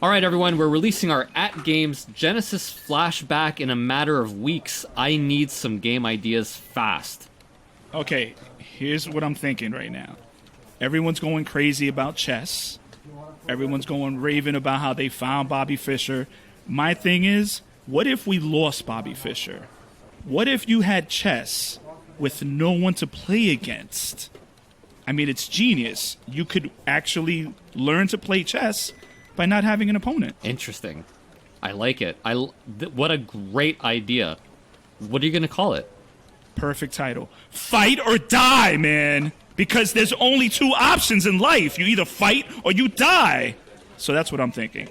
All right, everyone, we're releasing our ATgames Genesis flashback in a matter of weeks. I need some game ideas fast. Okay, here's what I'm thinking right now. Everyone's going crazy about chess. Everyone's going raving about how they found Bobby Fischer. My thing is, what if we lost Bobby Fischer? What if you had chess with no one to play against? I mean, it's genius. You could actually learn to play chess by not having an opponent. Interesting. I like it. What a great idea. What are you going to call it? Perfect title. Fight or die, man. Because there's only two options in life. You either fight or you die. So that's what I'm thinking.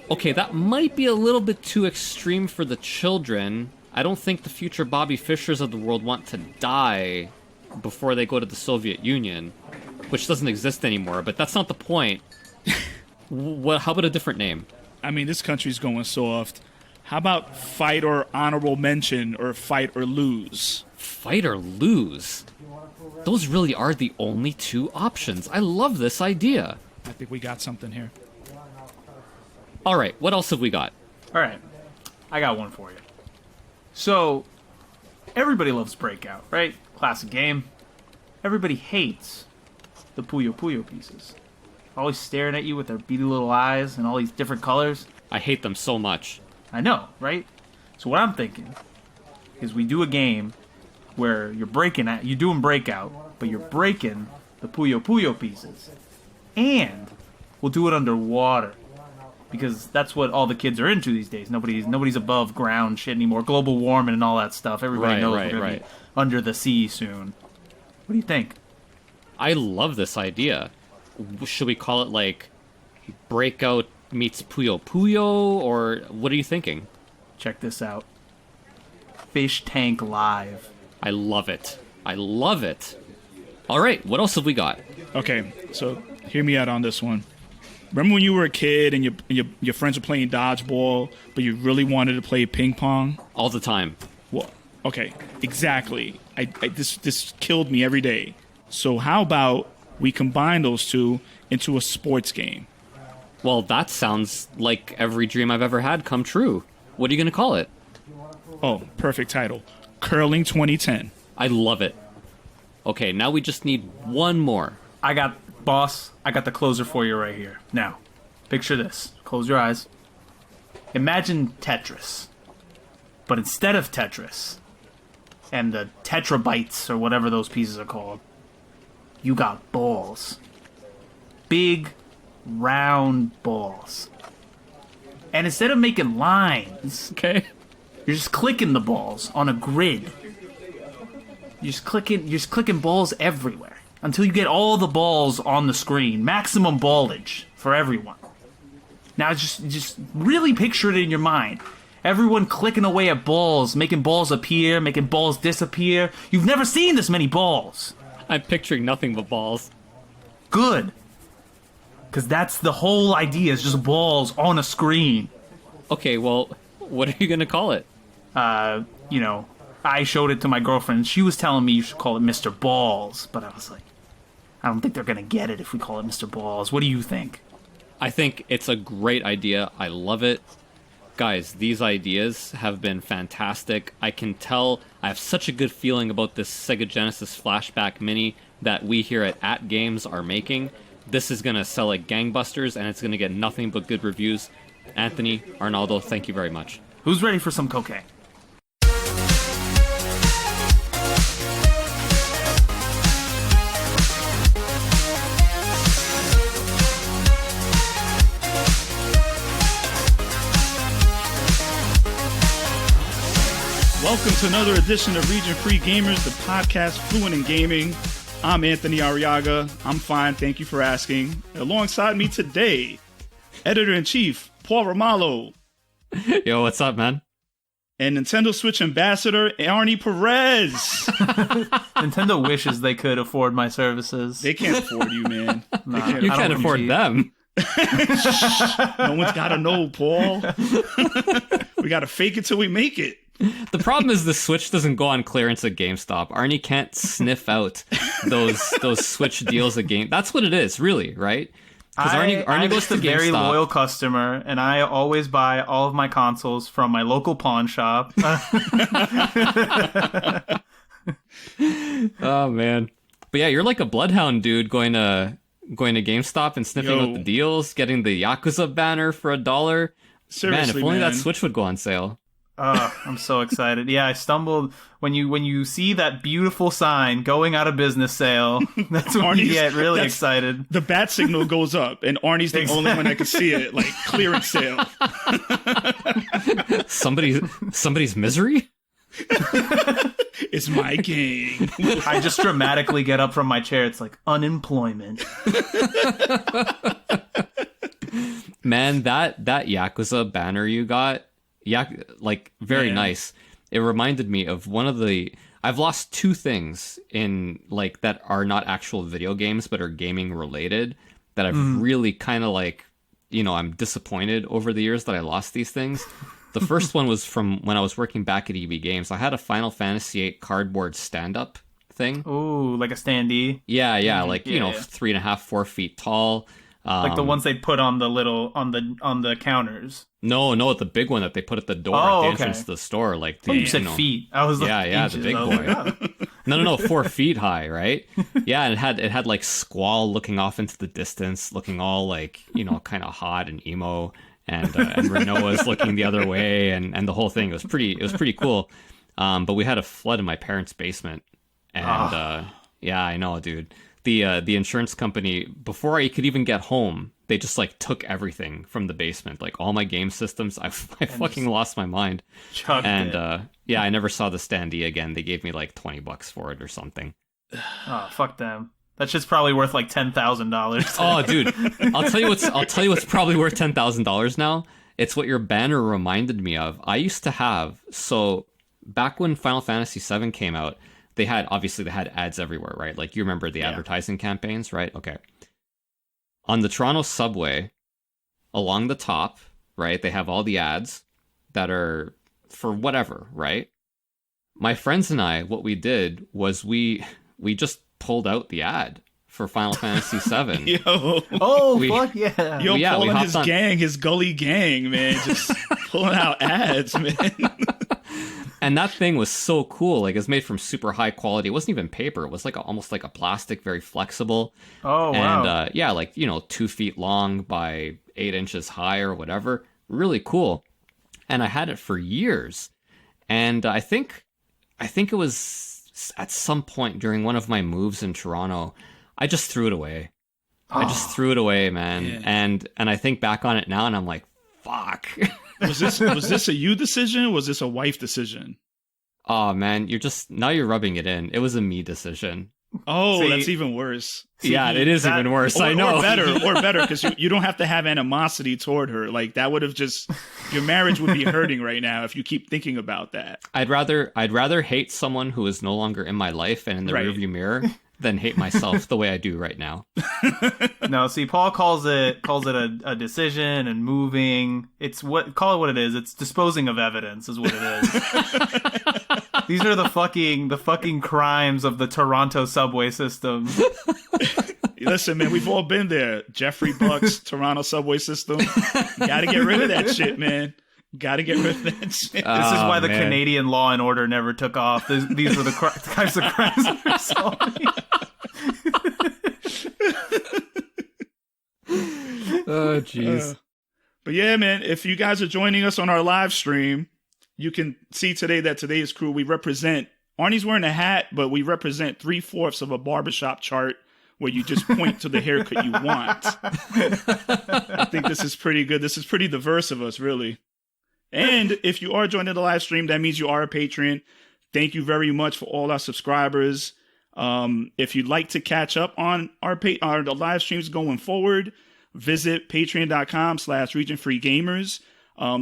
Okay, that might be a little bit too extreme for the children. I don't think the future Bobby Fischers of the world want to die before they go to the Soviet Union, which doesn't exist anymore, but that's not the point. How about a different name? I mean, this country's going soft. How about fight or honorable mention or fight or lose? Fight or lose? Those really are the only two options. I love this idea. I think we got something here. All right, what else have we got? All right, I got one for you. So, everybody loves Breakout, right? Classic game. Everybody hates the Puyo Puyo pieces. Always staring at you with their beady little eyes and all these different colors. I hate them so much. I know, right? So what I'm thinking is we do a game where you're doing Breakout, but you're breaking the Puyo Puyo pieces. And we'll do it underwater. Because that's what all the kids are into these days. Nobody's above ground shit anymore. Global warming and all that stuff. Everybody knows we're going to be under the sea soon. What do you think? I love this idea. Should we call it like Breakout meets Puyo Puyo, or what are you thinking? Check this out. Fish Tank Live. I love it. I love it. All right, what else have we got? Okay, so hear me out on this one. Remember when you were a kid and your friends were playing dodgeball, but you really wanted to play ping pong? All the time. Well, okay, exactly. This killed me every day. So how about we combine those two into a sports game? Well, that sounds like every dream I've ever had come true. What are you going to call it? Oh, perfect title. Curling 2010. I love it. Okay, now we just need one more. I got the closer for you right here. Now, picture this. Close your eyes. Imagine Tetris. But instead of Tetris, and the tetrabytes, or whatever those pieces are called, you got balls. Big, round balls. And instead of making lines, Okay. you're just clicking the balls on a grid. You're just clicking balls everywhere until you get all the balls on the screen. Maximum ballage for everyone. Now just really picture it in your mind. Everyone clicking away at balls, making balls appear, making balls disappear. You've never seen this many balls. I'm picturing nothing but balls. Good. Because that's the whole idea, is just balls on a screen. Okay, well, what are you going to call it? I showed it to my girlfriend. She was telling me you should call it Mr. Balls. But I was like, I don't think they're going to get it if we call it Mr. Balls. What do you think? I think it's a great idea. I love it. Guys, these ideas have been fantastic. I can tell I have such a good feeling about this Sega Genesis Flashback Mini that we here at ATgames are making. This is going to sell like gangbusters, and it's going to get nothing but good reviews. Anthony, Arnaldo, thank you very much. Who's ready for some cocaine? Welcome to another edition of Region Free Gamers, the podcast fluent in gaming. I'm Anthony Arriaga. I'm fine, thank you for asking. Alongside me today, Editor-in-Chief Paul Romalo. Yo, what's up, man? And Nintendo Switch Ambassador Arnie Perez. Nintendo wishes they could afford my services. They can't afford you, man. You can't afford them. No one's got to know, Paul. We got to fake it till we make it. The problem is the Switch doesn't go on clearance at GameStop. Arnie can't sniff out those Switch deals at Game. That's what it is, really, right? Arnie I'm goes just to a very GameStop. loyal customer, and I always buy all of my consoles from my local pawn shop. Oh man, but yeah, you're like a bloodhound, dude, going to GameStop and sniffing out the deals, getting the Yakuza banner for $1. Seriously, man, if only that Switch would go on sale. I'm so excited. Yeah, I stumbled when you see that beautiful sign going out of business sale. That's when you get really excited. The bat signal goes up, and Arnie's the only one that can see it. Like clearance sale. Somebody's misery. It's my game. I just dramatically get up from my chair. It's like unemployment. Man, that Yakuza banner you got. Yeah, like very nice. It reminded me of one of the. I've lost two things in like that are not actual video games but are gaming related that I've really kind of like, I'm disappointed over the years that I lost these things. The first one was from when I was working back at ATgames. I had a Final Fantasy VIII cardboard stand-up thing. Ooh, like a standee. Yeah, 3.5, 4 feet tall. Like the ones they put on the little on the counters. No, the big one that they put at the door at the entrance to the store. Like the, you said feet. I was like, the big boy. No, 4 feet high, right? Yeah, and it had like Squall looking off into the distance, looking all like kind of hot and emo, and Renoa's looking the other way, and the whole thing. It was pretty cool. But we had a flood in my parents' basement, and yeah, I know, dude. The insurance company, before I could even get home, they just like took everything from the basement, like all my game systems. I fucking lost my mind. And yeah, I never saw the standee again. They gave me like $20 for it or something. Oh, fuck them. That shit's probably worth like $10,000. Oh, dude, I'll tell you what's probably worth $10,000 now. It's what your banner reminded me of. I used to have, so back when Final Fantasy VII came out, they had ads everywhere, right? Like you remember the advertising campaigns, right? Okay. On the Toronto subway, along the top, right, they have all the ads that are for whatever, right? My friends and I, what we did was we just pulled out the ad for Final Fantasy VII. Fuck yeah. Paul and his gang, his gully gang, man, just pulling out ads, man. And that thing was so cool. Like, it was made from super high quality. It wasn't even paper. It was like almost like a plastic, very flexible. Oh, wow. And like 2 feet long by 8 inches high or whatever. Really cool. And I had it for years. And I think it was at some point during one of my moves in Toronto, I just threw it away. I just threw it away, man. Yeah. And I think back on it now, and I'm like, fuck. Was this a you decision? Was this a wife decision? Oh man, you're rubbing it in. It was a me decision. Oh, see, that's even worse. Yeah, it is even worse. I know. Or better, because you don't have to have animosity toward her. Like that would have your marriage would be hurting right now if you keep thinking about that. I'd rather hate someone who is no longer in my life and in the rearview mirror than hate myself the way I do right now. No, see, Paul calls it a decision and moving. Call it what it is. It's disposing of evidence is what it is. These are the fucking crimes of the Toronto subway system. Listen, man, we've all been there. Jeffrey Buck's Toronto subway system. Gotta get rid of that shit, man. Gotta get rid of that shit. This is why the Canadian Law and Order never took off. These were the types of crimes that were solving. Oh, jeez. But yeah, man, if you guys are joining us on our live stream, you can see today that today's crew, we represent, Arnie's wearing a hat, but we represent 3/4 of a barbershop chart where you just point to the haircut you want. I think this is pretty good. This is pretty diverse of us, really. And if you are joining the live stream, that means you are a patron. Thank you very much for all our subscribers. If you'd like to catch up on the live streams going forward, visit patreon.com/regionfreegamers.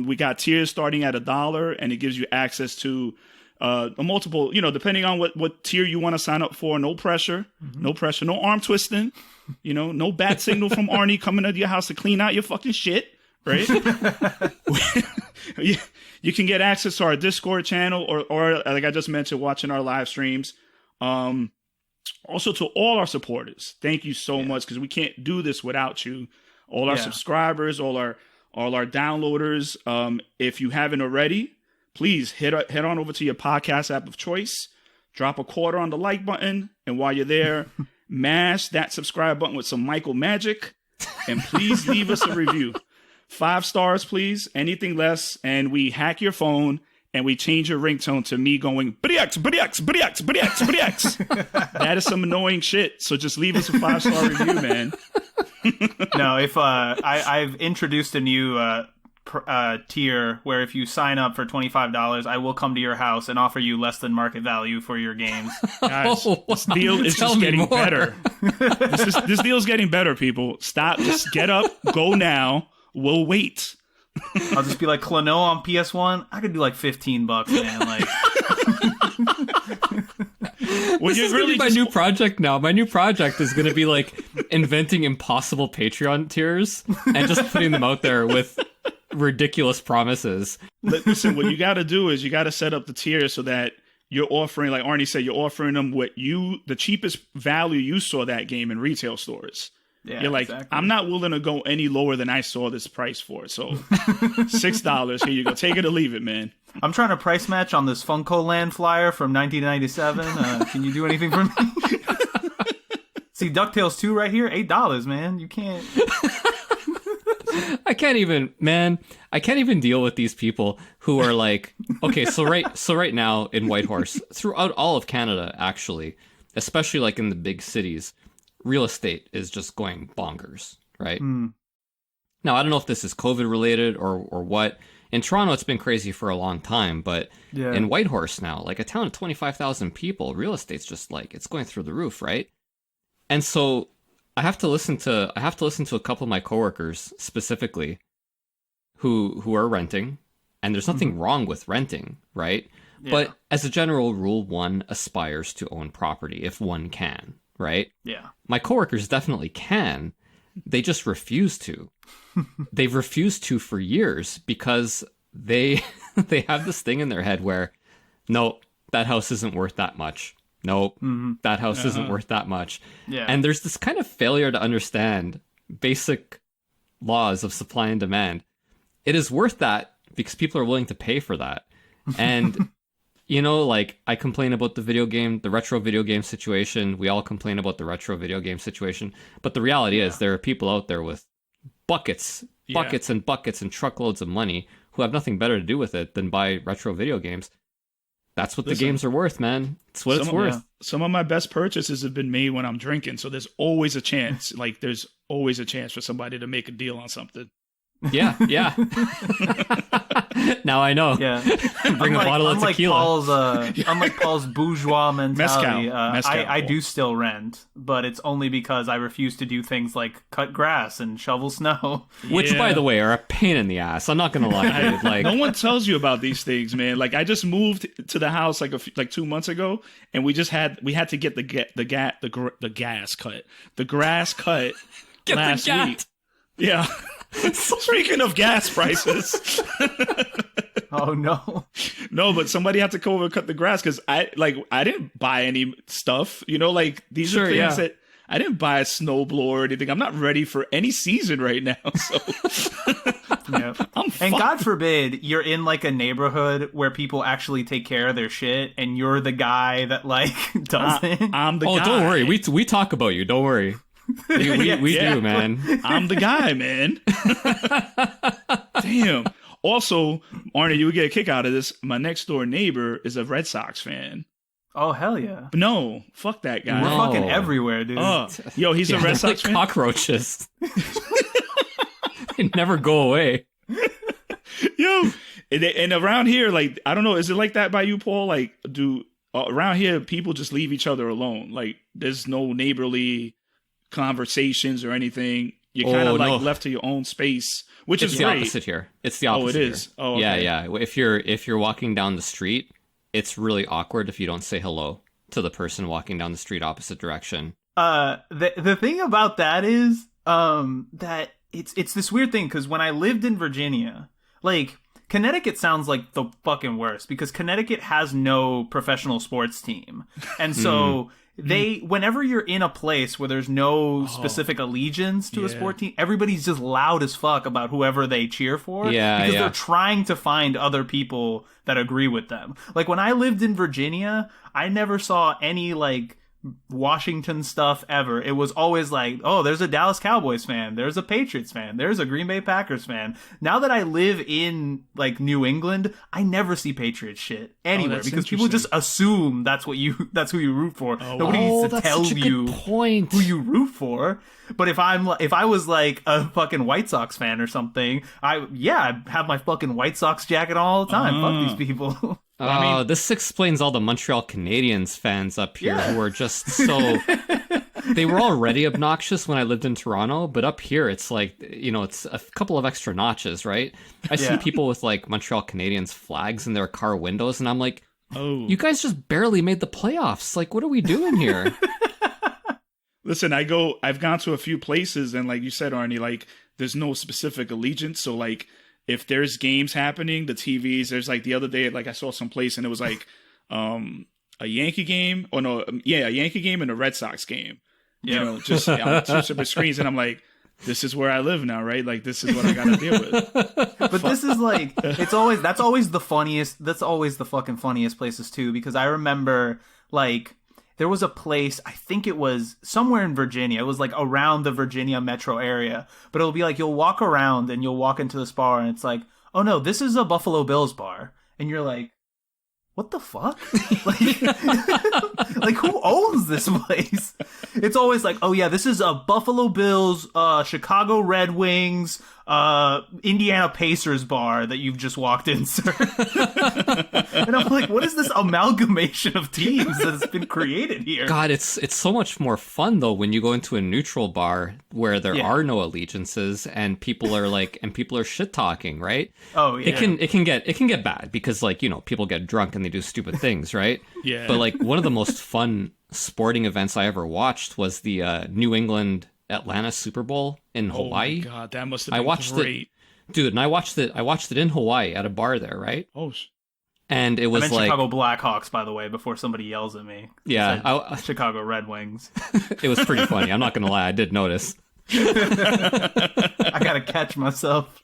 We got tiers starting at $1, and it gives you access to a multiple, depending on what tier you want to sign up for. No pressure, no arm twisting, no bat signal from Arnie coming to your house to clean out your fucking shit, right? You can get access to our Discord channel or like I just mentioned, watching our live streams. Also, to all our supporters, thank you so much, because we can't do this without you. All our subscribers, all our downloaders. If you haven't already, please head on over to your podcast app of choice, drop a quarter on the like button, and while you're there, mash that subscribe button with some Michael magic, and please leave us a review. 5 stars, please. Anything less, and we hack your phone and we change your ringtone to me going BDX, BDX, BDX, BDX, BDX. That is some annoying shit. So just leave us a 5-star review, man. No, if I've introduced a new tier where if you sign up for $25, I will come to your house and offer you less than market value for your games. Guys, this deal is just getting better. This deal is getting better, people. Stop. Just get up. Go now. We'll wait. I'll just be like, Clano on PS1, I could do like $15, man. Like, this is really my new project now. My new project is going to be like inventing impossible Patreon tiers and just putting them out there with ridiculous promises. Listen, what you got to do is you got to set up the tiers so that you're offering, like Arnie said, you're offering them the cheapest value you saw that game in retail stores. Yeah, you're like, exactly. I'm not willing to go any lower than I saw this price for. So $6, here you go. Take it or leave it, man. I'm trying to price match on this Funko Land flyer from 1997. Can you do anything for me? See, DuckTales 2 right here, $8, man. You can't. I can't even deal with these people who are like, okay, so right now in Whitehorse, throughout all of Canada, actually, especially like in the big cities, real estate is just going bonkers, right? Now, I don't know if this is COVID related or what. In Toronto, it's been crazy for a long time, but in Whitehorse now, like a town of 25,000 people, real estate's just like, it's going through the roof, right? And so I have to listen to a couple of my coworkers specifically who are renting, and there's nothing wrong with renting, right? Yeah. But as a general rule, one aspires to own property if one can. Right? Yeah. My coworkers definitely can. They just refuse to. They've refused to for years because they have this thing in their head where, no, that house isn't worth that much. Nope, that house isn't worth that much. Yeah. And there's this kind of failure to understand basic laws of supply and demand. It is worth that because people are willing to pay for that. And you know, like, I complain about the retro video game situation. We all complain about the retro video game situation. But the reality is there are people out there with buckets and buckets and truckloads of money who have nothing better to do with it than buy retro video games. That's what the games are worth, man. It's what it's worth. Yeah. Some of my best purchases have been made when I'm drinking. So there's always a chance. Like, there's always a chance for somebody to make a deal on something. Yeah. Now I know. Yeah. Bring a bottle of tequila. Unlike Paul's bourgeois mentality, Mezcal. I do still rent, but it's only because I refuse to do things like cut grass and shovel snow. Which, by the way, are a pain in the ass. I'm not going to lie, dude. Like, no one tells you about these things, man. Like, I just moved to the house like 2 months ago, and we had to get the grass cut last week. Yeah. Speaking of gas prices. Oh no. No, but somebody had to come over and cut the grass because I didn't buy any stuff. You know, like these are things that I didn't buy a snowblower or anything. I'm not ready for any season right now. So and God forbid you're in like a neighborhood where people actually take care of their shit and you're the guy that like doesn't. I'm the guy. Oh, don't worry. We talk about you. Don't worry. We do, man. I'm the guy, man. Damn. Also, Arnie, you would get a kick out of this. My next door neighbor is a Red Sox fan. Oh, hell yeah. But no, fuck that guy. We're fucking everywhere, dude. Yo, he's a Red Sox fan? Cockroaches. They never go away. Yo, and around here, like, I don't know, is it like that by you, Paul? Like, around here, people just leave each other alone. Like, there's no neighborly conversations or anything. You're kind of left to your own space, which is the great. opposite here. It's the opposite. Oh, it is. Here. Oh, okay. Yeah. If you're walking down the street, it's really awkward if you don't say hello to the person walking down the street opposite direction. The thing about that is that it's this weird thing because when I lived in Virginia, like Connecticut sounds like the fucking worst because Connecticut has no professional sports team, and so whenever you're in a place where there's no specific allegiance to a sport team, everybody's just loud as fuck about whoever they cheer for. Because they're trying to find other people that agree with them. Like, when I lived in Virginia, I never saw any, like, Washington stuff ever. It was always like, oh, there's a Dallas Cowboys fan, there's a Patriots fan, there's a Green Bay Packers fan. Now that I live in, like, New England, I never see Patriots shit anywhere because people just assume that's who you root for. Nobody needs to tell you who you root for. But if I was like a fucking White Sox fan or something, I have my fucking White Sox jacket all the time. Fuck these people. This explains all the Montreal Canadiens fans up here who are just so... They were already obnoxious when I lived in Toronto, but up here it's like, it's a couple of extra notches, right? I see people with, like, Montreal Canadiens flags in their car windows, and I'm like, you guys just barely made the playoffs. Like, what are we doing here? Listen, I've gone to a few places, and like you said, Arnie, like, there's no specific allegiance. So, like, if there's games happening, the TVs, there's, like, the other day, like, I saw some place and it was like a Yankee game, a Yankee game and a Red Sox game. Just on two separate screens, and I'm like, this is where I live now, right? Like, this is what I gotta deal with. But this is like, that's always the funniest. That's always the fucking funniest places too, because I remember, like, there was a place, I think it was somewhere in Virginia. It was like around the Virginia metro area. But it'll be like, you'll walk around and you'll walk into this bar and it's like, oh no, this is a Buffalo Bills bar. And you're like, what the fuck? like who owns this place? It's always like, oh yeah, this is a Buffalo Bills, Chicago Red Wings, Indiana Pacers bar that you've just walked in, sir. And I'm like, what is this amalgamation of teams that's been created here? God, it's so much more fun though when you go into a neutral bar where there are no allegiances and people are shit talking, right? Oh yeah. It can get bad because, like, people get drunk and they do stupid things, right? Yeah. But, like, one of the most fun sporting events I ever watched was the New England Atlanta Super Bowl in Hawaii. Oh my God, that must have been great. Dude, and I watched it in Hawaii at a bar there, right? Oh. And it was like Chicago Blackhawks, by the way, before somebody yells at me. Yeah, Chicago Red Wings. It was pretty funny. I'm not gonna lie, I did notice. I gotta catch myself.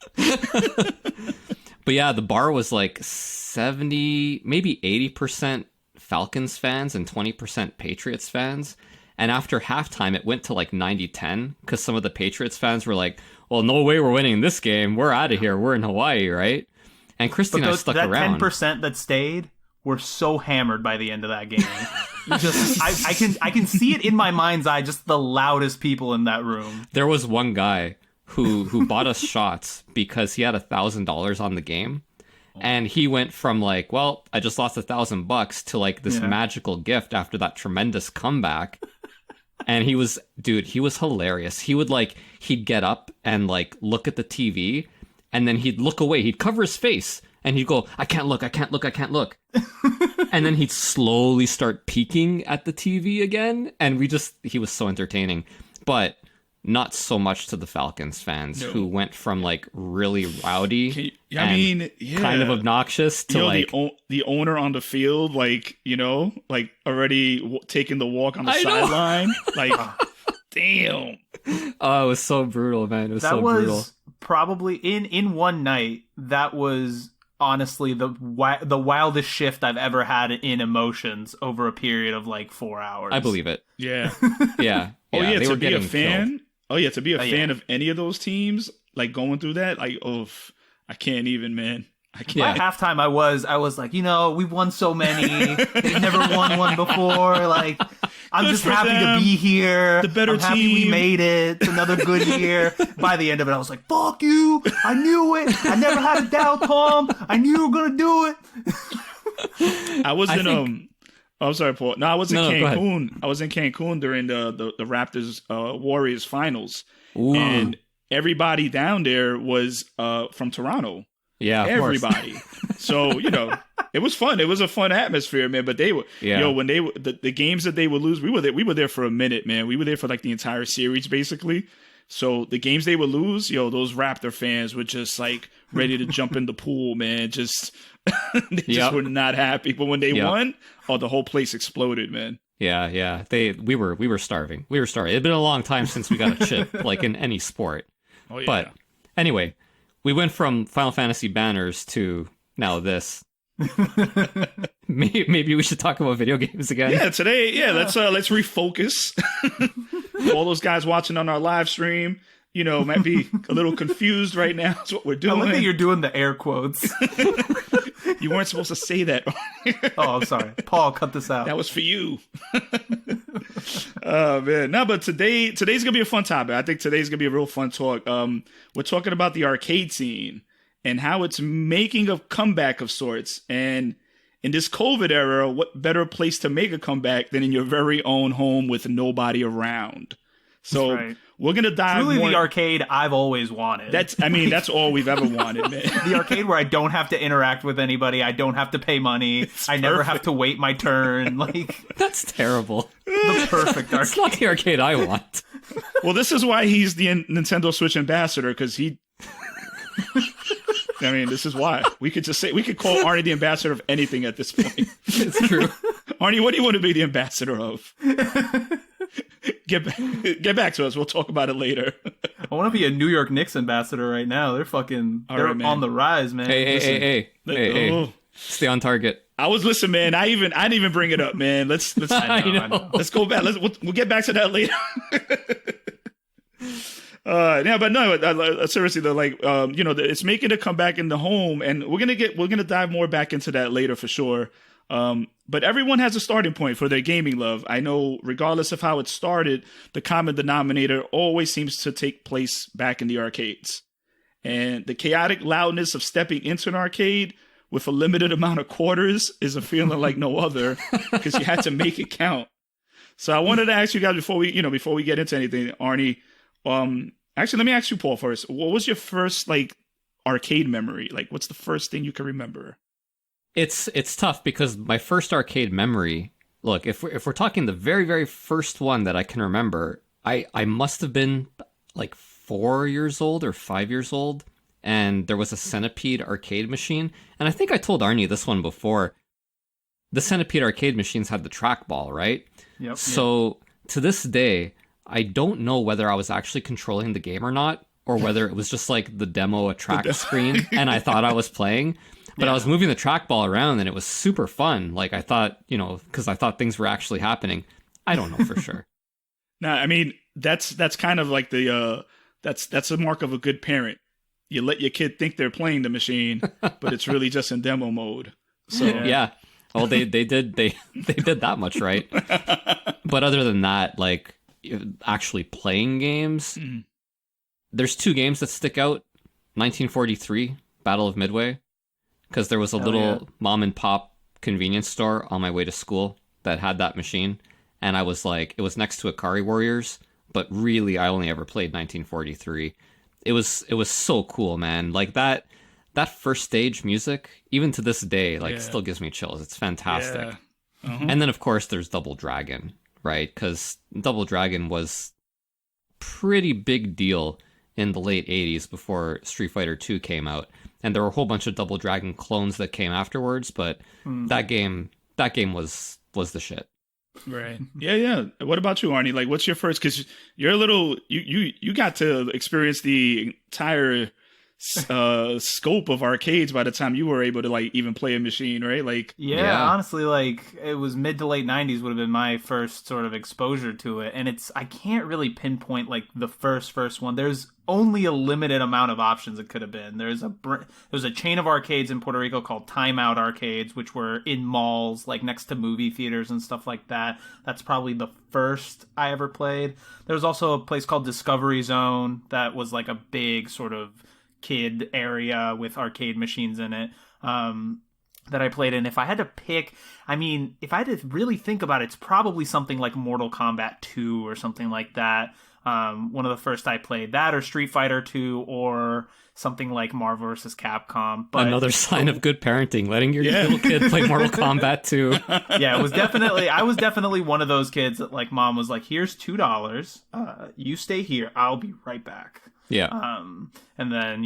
But yeah, the bar was like 70, maybe 80% Falcons fans and 20% Patriots fans. And after halftime, it went to like 90-10 because some of the Patriots fans were like, well, no way we're winning this game. We're out of here. We're in Hawaii, right? And Christy and I stuck around. That 10% that stayed were so hammered by the end of that game. I can see it in my mind's eye, just the loudest people in that room. There was one guy who bought us shots because he had $1,000 on the game. And he went from like, well, I just lost $1,000 to like this magical gift after that tremendous comeback. And he was hilarious. He'd get up and like look at the TV and then he'd look away. He'd cover his face and he'd go, I can't look. And then he'd slowly start peeking at the TV again. And he was so entertaining. But not so much to the Falcons fans who went from like really rowdy kind of obnoxious to the owner on the field, like, already taking the walk on the sideline. Like, damn. Oh, it was so brutal, man. It was so brutal. Probably in one night, that was honestly the wildest shift I've ever had in emotions over a period of like 4 hours. I believe it. Yeah. Yeah. Oh yeah, they to be a fan. Killed. Oh yeah, to be a fan of any of those teams, like going through that, like, I can't even, man. I can't. By halftime, I was like, we've won so many. They've never won one before. Like, I'm just happy to be here. The better I'm happy team. we made it. It's another good year. By the end of it, I was like, fuck you. I knew it. I never had a doubt, Tom. I knew you were going to do it. I was I'm sorry, Paul. No, I was in Cancun. I was in Cancun during the Raptors Warriors finals. Ooh. And everybody down there was from Toronto. Yeah, everybody. So, it was fun. It was a fun atmosphere, man. But they were, when they were the games that they would lose, we were there for a minute, man. We were there for like the entire series, basically. So the games they would lose, those Raptor fans were just like ready to jump in the pool, man. Just they just were not happy. But when they won, the whole place exploded, man. Yeah. We were starving. We were starving. It'd been a long time since we got a chip, like in any sport. Oh yeah. But anyway, we went from Final Fantasy banners to now this. Maybe we should talk about video games again. Yeah, today, let's refocus. All those guys watching on our live stream, might be a little confused right now. That's what we're doing. I like that you're doing the air quotes. You weren't supposed to say that. Oh, I'm sorry. Paul, cut this out. That was for you. Oh, man. No, but today's going to be a fun topic. I think today's going to be a real fun talk. We're talking about the arcade scene and how it's making a comeback of sorts. And in this COVID era, what better place to make a comeback than in your very own home with nobody around? So right. We're going to dive Truly more... the arcade I've always wanted. That's all we've ever wanted, man. The arcade where I don't have to interact with anybody. I don't have to pay money. I never have to wait my turn. Like, that's terrible. The perfect arcade. It's not the arcade I want. Well, this is why he's the Nintendo Switch ambassador, because he... I mean, this is why. We could call Arnie the ambassador of anything at this point. It's true. Arnie, what do you want to be the ambassador of? Get back to us. We'll talk about it later. I want to be a New York Knicks ambassador right now. They're on the rise, man. Hey. Stay on target. I didn't even bring it up, man. Let's I know. Let's go back. We'll get back to that later. Seriously though, it's making a comeback in the home, and we're gonna dive more back into that later for sure. But everyone has a starting point for their gaming love. I know, regardless of how it started, the common denominator always seems to take place back in the arcades. And the chaotic loudness of stepping into an arcade with a limited amount of quarters is a feeling like no other, because you had to make it count. So I wanted to ask you guys before we get into anything, Arnie. Actually, let me ask you, Paul, first. What was your first arcade memory? Like, what's the first thing you can remember? It's tough because my first arcade memory. Look, if we're talking the very, very first one that I can remember, I must have been like 4 years old or 5 years old, and there was a Centipede arcade machine. And I think I told Arnie this one before. The Centipede arcade machines had the trackball, right? Yep. So to this day, I don't know whether I was actually controlling the game or not, or whether it was just like the demo track screen and I thought I was playing. But I was moving the trackball around and it was super fun. Like I thought, because I thought things were actually happening. I don't know for sure. No, I mean, that's kind of like that's a mark of a good parent. You let your kid think they're playing the machine, but it's really just in demo mode. So yeah. Well, they did that much right. But other than that, like actually playing games, there's two games that stick out. 1943, Battle of Midway, because there was a little mom and pop convenience store on my way to school that had that machine, and I was like, it was next to Akari Warriors, but really I only ever played 1943. It was so cool, man. Like that first stage music, even to this day, still gives me chills. It's fantastic. Yeah. Uh-huh. And then of course there's Double Dragon, right? Because Double Dragon was pretty big deal in the late 80s before Street Fighter 2 came out. And there were a whole bunch of Double Dragon clones that came afterwards, but that game was the shit. Right. Yeah. What about you, Arnie? Like, what's your first? Because you're a little, you got to experience the entire scope of arcades by the time you were able to even play a machine, right? Like, yeah, honestly, it was mid to late 90s would have been my first sort of exposure to it, and I can't really pinpoint the first one. There's only a limited amount of options it could have been. There's a chain of arcades in Puerto Rico called Timeout Arcades, which were in malls, next to movie theaters and stuff like that. That's probably the first I ever played. There was also a place called Discovery Zone that was a big sort of kid area with arcade machines in it that I played in. If I had to pick, if I had to really think about it, it's probably something like Mortal Kombat 2 or something like that. One of the first I played, that or Street Fighter 2 or something like Marvel vs. Capcom. But another sign of good parenting, letting your little kid play Mortal Kombat 2. Yeah, I was definitely one of those kids that mom was like, here's $2. You stay here. I'll be right back. Yeah. And then,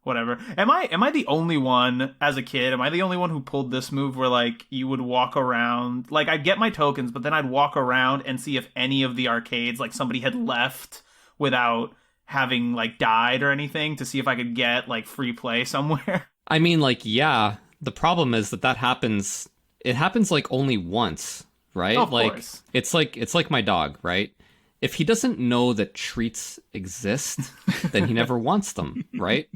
whatever. Am I the only one as a kid? Am I the only one who pulled this move where like you would walk around, like I'd get my tokens, but then I'd walk around and see if any of the arcades, like somebody had left without having like died or anything, to see if I could get like free play somewhere? I mean, like, yeah, the problem is that happens, it happens like only once, right? Of like course. it's like my dog, right? If he doesn't know that treats exist, then he never wants them, right?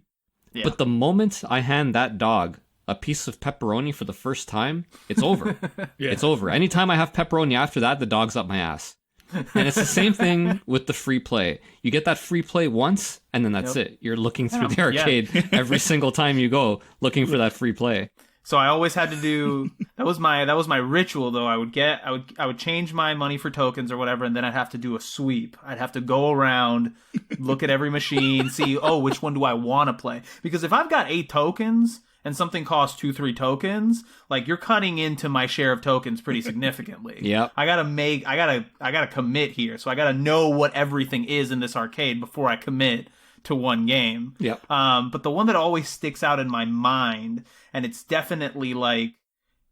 Yeah. But the moment I hand that dog a piece of pepperoni for the first time, it's over. It's over. Anytime I have pepperoni after that, the dog's up my ass. And it's the same thing with the free play. You get that free play once, and then that's it. You're looking through the arcade every single time you go, looking for that free play. So I always had to do that was my ritual though. I would change my money for tokens or whatever, and then I'd have to do a sweep. I'd have to go around, look at every machine, see, which one do I want to play? Because if I've got 8 tokens and something costs 2-3 tokens, like you're cutting into my share of tokens pretty significantly. Yep. I gotta commit here. So I gotta know what everything is in this arcade before I commit to one game. Yep. But the one that always sticks out in my mind, and it's definitely like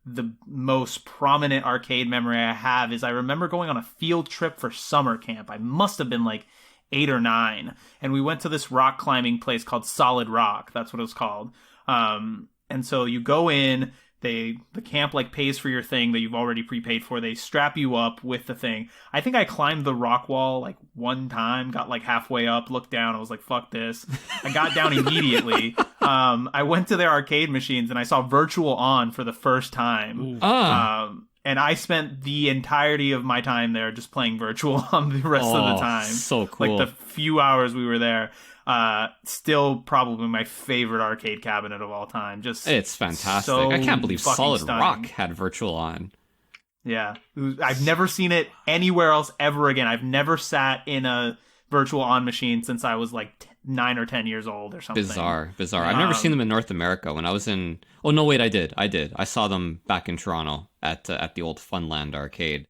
the most prominent arcade memory I have, is I remember going on a field trip for summer camp. I must have been like 8 or 9, and we went to this rock climbing place called Solid Rock. That's what it was called. And so you go in, the camp like pays for your thing that you've already prepaid for. They strap you up with the thing. I think I climbed the rock wall like one time, got like halfway up, looked down. I was like, fuck this. I got down immediately. I went to their arcade machines and I saw Virtual On for the first time. And I spent the entirety of my time there just playing Virtual On the rest of the time. So cool. Like the few hours we were there. Still probably my favorite arcade cabinet of all time. Just it's fantastic. So I can't believe Solid stunning. Rock had Virtual On. Yeah. I've never seen it anywhere else ever again. I've never sat in a Virtual On machine since I was like 9 or 10 years old or something. Bizarre. I've never seen them in North America. When I was in... Oh, no, wait, I did. I saw them back in Toronto at the old Funland arcade.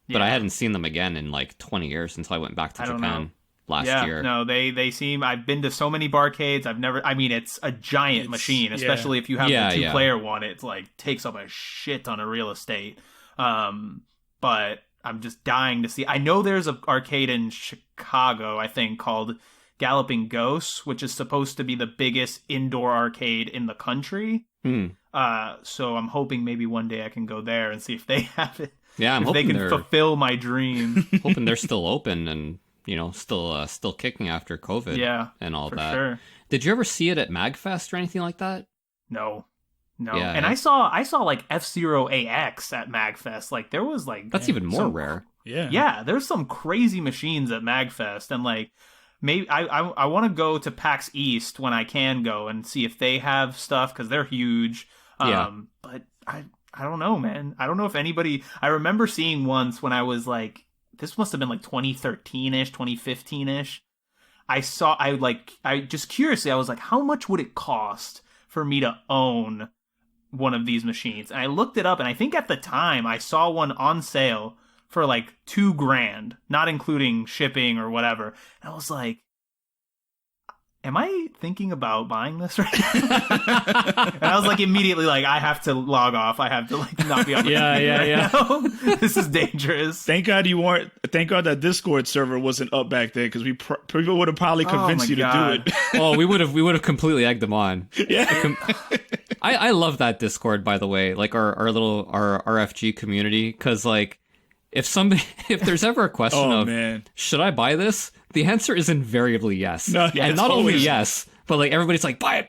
But I hadn't seen them again in like 20 years until I went back to Japan last year. No, they seem... I've been to so many barcades. It's a giant machine, especially if you have the 2-player one. It's like takes up a shit ton of real estate. But I'm just dying to see. I know there's an arcade in Chicago, I think, called Galloping Ghosts, which is supposed to be the biggest indoor arcade in the country. So I'm hoping maybe one day I can go there and see if they have it. Yeah, if they can fulfill my dream. Hoping they're still open and still kicking after COVID. Yeah, and all for that. Sure. Did you ever see it at MagFest or anything like that? No. Yeah, and I saw like F-Zero AX at MagFest. Like there was like that's even more rare. Yeah, there's some crazy machines at MagFest, and like maybe I want to go to PAX East when I can go and see if they have stuff because they're huge. But I don't know, man. I don't know if anybody. I remember seeing once when I was like, this must have been like 2013ish, 2015ish. I just curiously, I was like, how much would it cost for me to own one of these machines? And I looked it up, and I think at the time I saw one on sale for like $2,000, not including shipping or whatever. And I was like, am I thinking about buying this right now? And I was like immediately like, I have to log off. I have to like not be on now. This is dangerous. Thank God that Discord server wasn't up back then, because people would have probably convinced you to do it. Oh, we would have completely egged them on. Yeah. I love that Discord, by the way, like our RFG community, because like if there's ever a question should I buy this, the answer is invariably yes. And not only yes, but like everybody's like, buy it.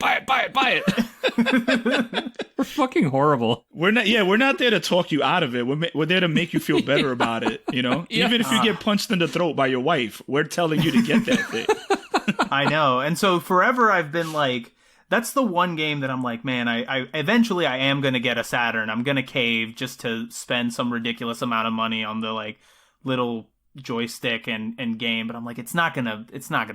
We're fucking horrible. We're not there to talk you out of it. We're there to make you feel better about it. Even if you get punched in the throat by your wife, we're telling you to get that thing. I know. And so forever I've been like, that's the one game that I'm like, man, I eventually I am going to get a Saturn. I'm going to cave just to spend some ridiculous amount of money on the like little joystick and game, but I'm like, it's not gonna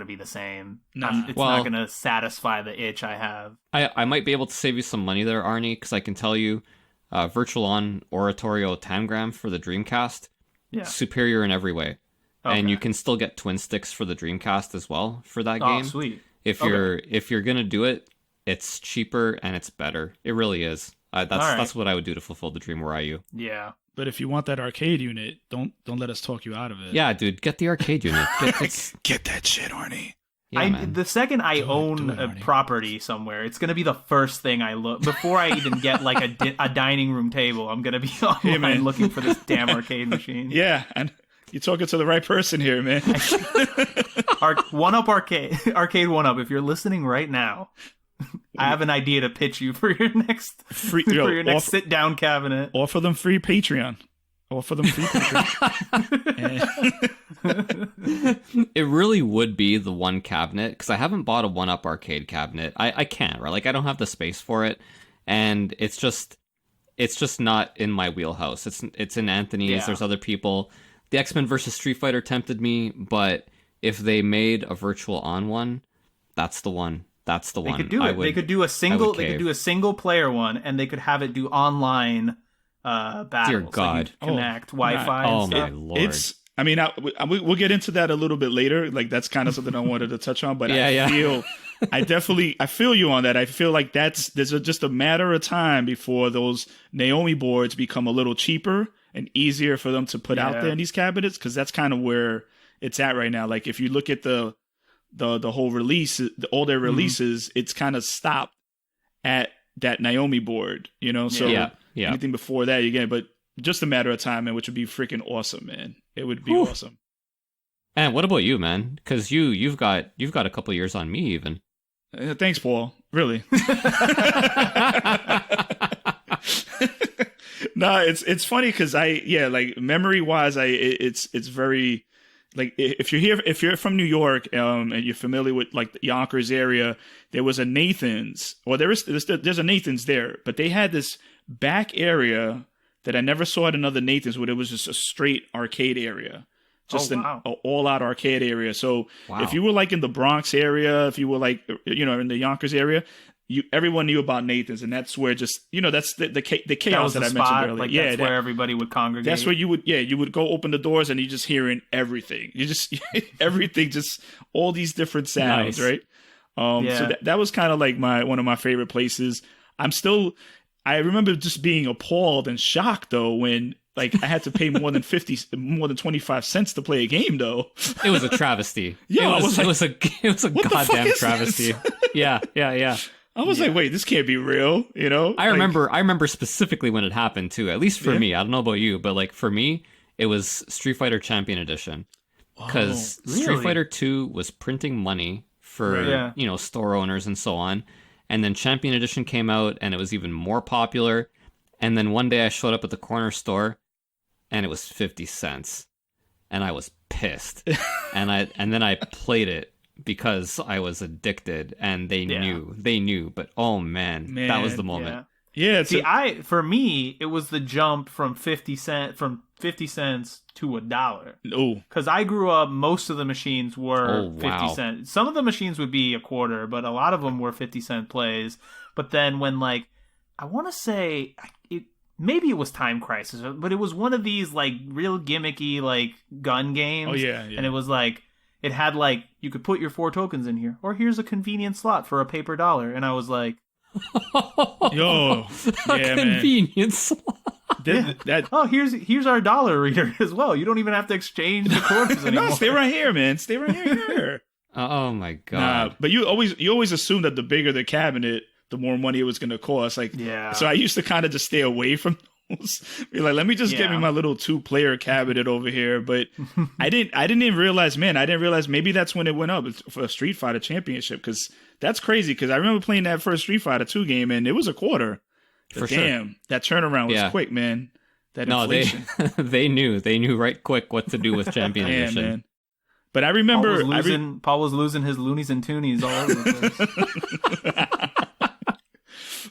be the same. It's not gonna satisfy the itch I have. I might be able to save you some money there, Arnie, because I can tell you Virtual On Oratorio Tangram for the Dreamcast, superior in every way. And you can still get twin sticks for the Dreamcast as well for that game. Sweet. If you're gonna do it, It's cheaper and it's better. It really is. That's what I would do to fulfill the dream. Were I you? Yeah. But if you want that arcade unit, don't let us talk you out of it. Yeah, dude, get the arcade unit. Get that shit, Arnie. Yeah, man. The second I Do it, own a Arnie. property somewhere, it's gonna be the first thing I look before I even get like a dining room table. I'm gonna be online man. looking for this damn arcade machine. Yeah, and you're talking to the right person here, man. One Up Arcade One Up. If you're listening right now, I have an idea to pitch you for your next sit down cabinet. Offer them free Patreon. It really would be the one cabinet, because I haven't bought a 1-Up arcade cabinet. I can't, right? Like, I don't have the space for it, and it's just not in my wheelhouse. It's in Anthony's. Yeah. There's other people. The X-Men versus Street Fighter tempted me, but if they made a virtual on one, that's the one. That's the They one. could do it. They could do a single. They could do a single player one, and they could have it do online battles. Dear God. Like connect Wi-Fi. Oh and my stuff. lord. I mean, we'll get into that a little bit later. Like, that's kind of something I wanted to touch on, but Yeah. I feel you on that. I feel like there's just a matter of time before those Naomi boards become a little cheaper and easier for them to put out there in these cabinets, because that's kind of where it's at right now. Like, if you look at the whole release, all their releases, it's kind of stopped at that Naomi board, you know? So Yeah. anything before that, you get, but just a matter of time, man, which would be freaking awesome, man. It would be awesome. And what about you, man? Because you've got a couple years on me, even. Thanks, Paul. Really. No, it's funny because like memory wise, it's very, like, if you're from New York, and you're familiar with like the Yonkers area, there was a Nathan's, or there's a Nathan's there, but they had this back area that I never saw at another Nathan's, where it was just a straight arcade area. Just an all-out arcade area. So if you were like in the Bronx area, if you were like, in the Yonkers area, everyone knew about Nathan's, and that's where just, that's the chaos that I mentioned earlier. Like, that's where everybody would congregate. That's where you would go open the doors, and you're just hearing everything. You just everything, just all these different sounds, Nice. right? So that was kind of like one of my favorite places. I remember just being appalled and shocked though when, like, I had to pay more than 25 cents to play a game though. It was a travesty. Yeah, it was a goddamn travesty. Yeah. I was like, wait, this can't be real, I remember specifically when it happened too. At least for me, I don't know about you, but like for me, it was Street Fighter Champion Edition, because Street Fighter 2 was printing money for store owners and so on, and then Champion Edition came out, and it was even more popular. And then one day I showed up at the corner store, and it was 50 cents, and I was pissed, and then I played it because I was addicted, and they knew, but oh man, that was the moment. Yeah. See, for me, it was the jump from 50 cents to $1. Oh, because I grew up, most of the machines were 50 cents. Some of the machines would be a quarter, but a lot of them were 50-cent plays. But then when, like, I want to say maybe it was Time Crisis, but it was one of these like real gimmicky like gun games. Oh yeah. And it was like, it had like, you could put your 4 tokens in here, or here's a convenient slot for a paper $1. And I was like, yo, yeah, convenient slot. Here's our dollar reader as well. You don't even have to exchange the quarters anymore. No, stay right here, man. Stay right here. Oh my god. But you always assume that the bigger the cabinet, the more money it was going to cost. Like, so I used to kind of just stay away from those. Be like, let me just get me my little 2-player cabinet over here. But I didn't even realize, maybe that's when it went up for a Street Fighter Championship, because that's crazy. Because I remember playing that first Street Fighter 2 game, and it was a quarter. For damn, sure. That turnaround was quick, man. That inflation. They knew right quick what to do with Champion Edition. Man. But I remember Paul was losing his loonies and toonies all over the place.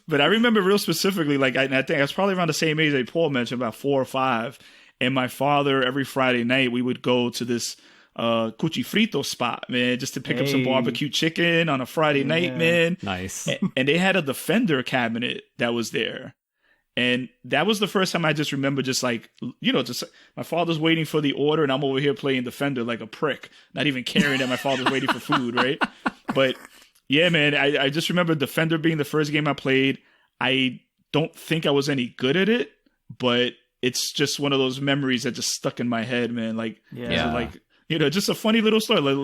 But I remember real specifically, like, I think I was probably around the same age that Paul mentioned, about 4 or 5. And my father, every Friday night, we would go to this cuchifrito spot, man, just to pick up some barbecue chicken on a Friday night, man. Nice. And they had a Defender cabinet that was there. And that was the first time I just remember just like, just my father's waiting for the order and I'm over here playing Defender like a prick, not even caring that my father's waiting for food, right? But Yeah, man. I just remember Defender being the first game I played. I don't think I was any good at it, but it's just one of those memories that just stuck in my head, man. Like, like, you know, just a funny little story, like a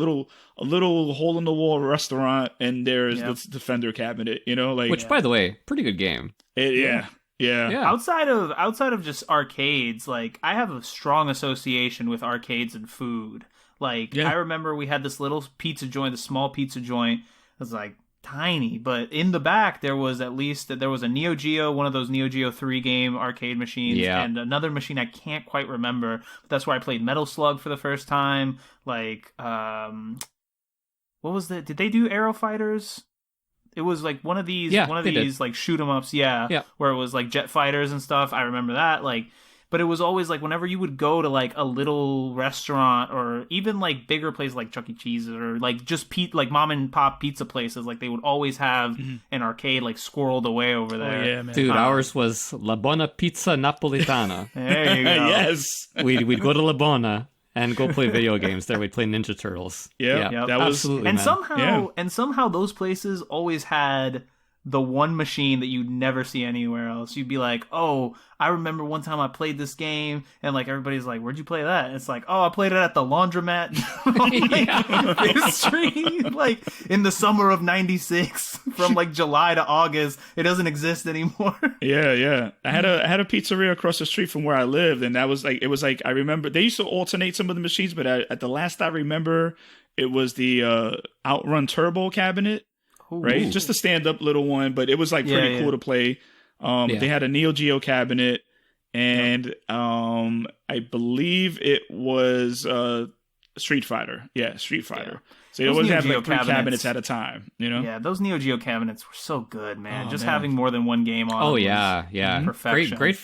little hole in the wall restaurant, and there's this Defender cabinet, you know, like, which, by the way, pretty good game. Yeah. Outside of just arcades, like, I have a strong association with arcades and food. Like, I remember we had this little pizza joint, the small pizza joint. It was like tiny, but in the back there was a Neo Geo, one of those Neo Geo 3 game arcade machines, and another machine I can't quite remember, but that's where I played Metal Slug for the first time. Like, what was that? Did they do Aero Fighters? It was like one of these like shoot 'em ups, where it was like jet fighters and stuff. I remember that, like. But it was always like whenever you would go to like a little restaurant or even like bigger places like Chuck E. Cheese or like just like mom and pop pizza places, like they would always have an arcade like squirreled away over there. Oh, yeah, man. Dude, ours was La Bona Pizza Napolitana. There you go. Yes. We'd go to La Bona and go play video games there. We'd play Ninja Turtles. Yeah, that was absolutely. And somehow those places always had the one machine that you'd never see anywhere else. You'd be like, oh, I remember one time I played this game, and like everybody's like, where'd you play that? And it's like, oh, I played it at the laundromat street, like in the summer of '96, from like July to August. It doesn't exist anymore. Yeah. I had a pizzeria across the street from where I lived, and that was like, it was like, I remember they used to alternate some of the machines, but at the last I remember, it was the Outrun Turbo cabinet. Right, Ooh. just a stand-up little one, but it was like pretty cool to play. They had a Neo Geo cabinet, and I believe it was Street Fighter. Yeah, Street Fighter. So they always have like 3 cabinets at a time. You know? Yeah, those Neo Geo cabinets were so good, man. Having more than one game on. Oh yeah. Perfection. Great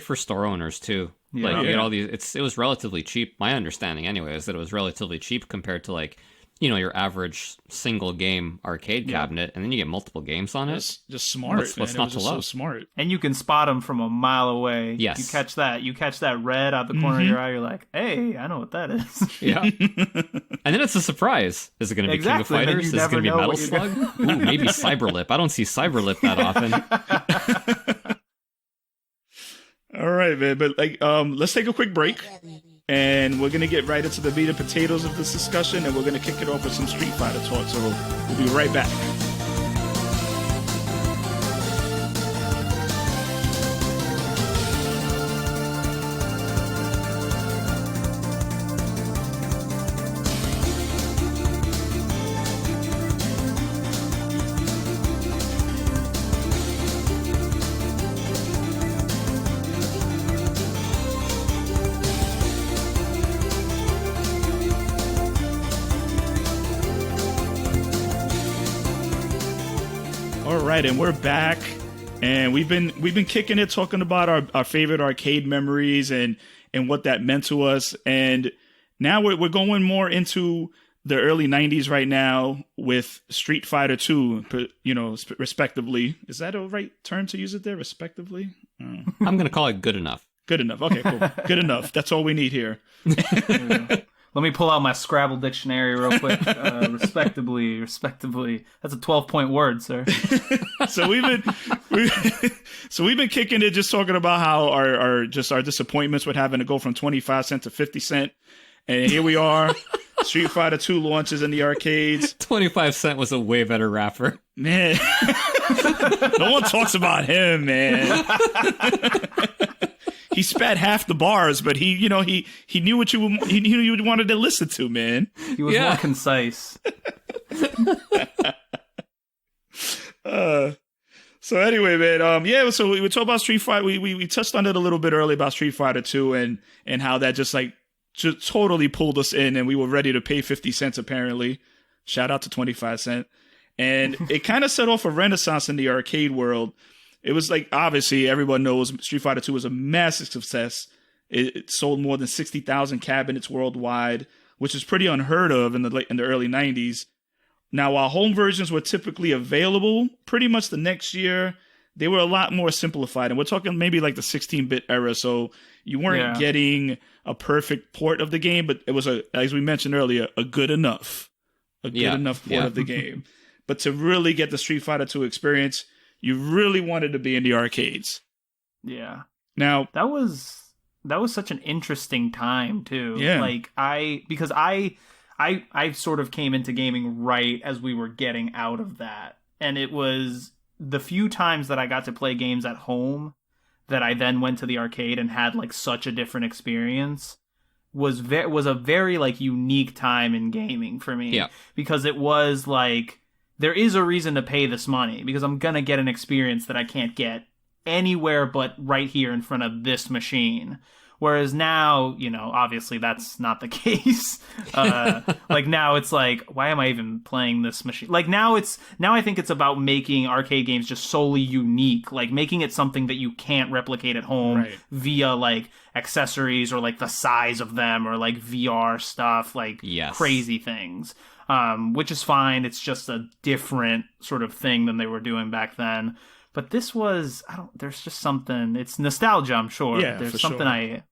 for store owners too. Yeah. Like you get all these. It was relatively cheap. My understanding, anyway, is that it was relatively cheap compared to like, you know, your average single game arcade cabinet, and then you get multiple games on it. Just smart. What's not to love? So smart. And you can spot them from a mile away. Yes. You catch that red out the corner of your eye. You're like, hey, I know what that is. Yeah. And then it's a some Is it going to be King of Fighters? Is it going to be Metal Slug? Ooh, maybe Cyberlip. I don't see Cyberlip that often. All right, man. But like, let's take a quick break. And we're going to get right into the meat and potatoes of this discussion, and we're going to kick it off with some Street Fighter talk. So we'll be right back. And we're back, and we've been kicking it, talking about our favorite arcade memories and what that meant to us. And now we're going more into the early 90s right now with Street Fighter 2, you know, respectively. Is that a right term to use it there, respectively? I'm going to call it good enough. Good enough. Okay, cool. Good enough. That's all we need here. Let me pull out my Scrabble dictionary real quick. Respectively. That's a 12-point word, sir. So we've been kicking it, just talking about how our disappointments with having to go from 25 cents to 50 cents. And here we are. Street Fighter 2 launches in the arcades. 25 Cent was a way better rapper. Man. No one talks about him, man. He spat half the bars, but he knew what you wanted to listen to, man. He was more concise. So anyway, man, so we talked about Street Fighter. We touched on it a little bit earlier about Street Fighter 2 and how that just totally pulled us in, and we were ready to pay 50 cents apparently. Shout out to 25 Cent. And it kind of set off a renaissance in the arcade world. It was like, obviously, everyone knows Street Fighter 2 was a massive success. It sold more than 60,000 cabinets worldwide, which is pretty unheard of in the early 90s. Now, while home versions were typically available, pretty much the next year, they were a lot more simplified. And we're talking maybe like the 16-bit era, so you weren't getting a perfect port of the game, but it was, as we mentioned earlier, a good enough port of the game. but to really get the Street Fighter 2 experience, you really wanted to be in the arcades. Yeah. Now, that was such an interesting time too. Yeah. Like I sort of came into gaming right as we were getting out of that. And it was the few times that I got to play games at home that I then went to the arcade and had like such a different experience was a very like unique time in gaming for me. Yeah. Because it was like, there is a reason to pay this money because I'm going to get an experience that I can't get anywhere but right here in front of this machine. Whereas now, you know, obviously that's not the case. Like now it's like, why am I even playing this machine? Like now I think it's about making arcade games just solely unique, like making it something that you can't replicate at home via like accessories or like the size of them or like VR stuff, like crazy things. Which is fine. It's just a different sort of thing than they were doing back then. But this was, there's just something, it's nostalgia, I'm sure. Yeah, there's for something sure. I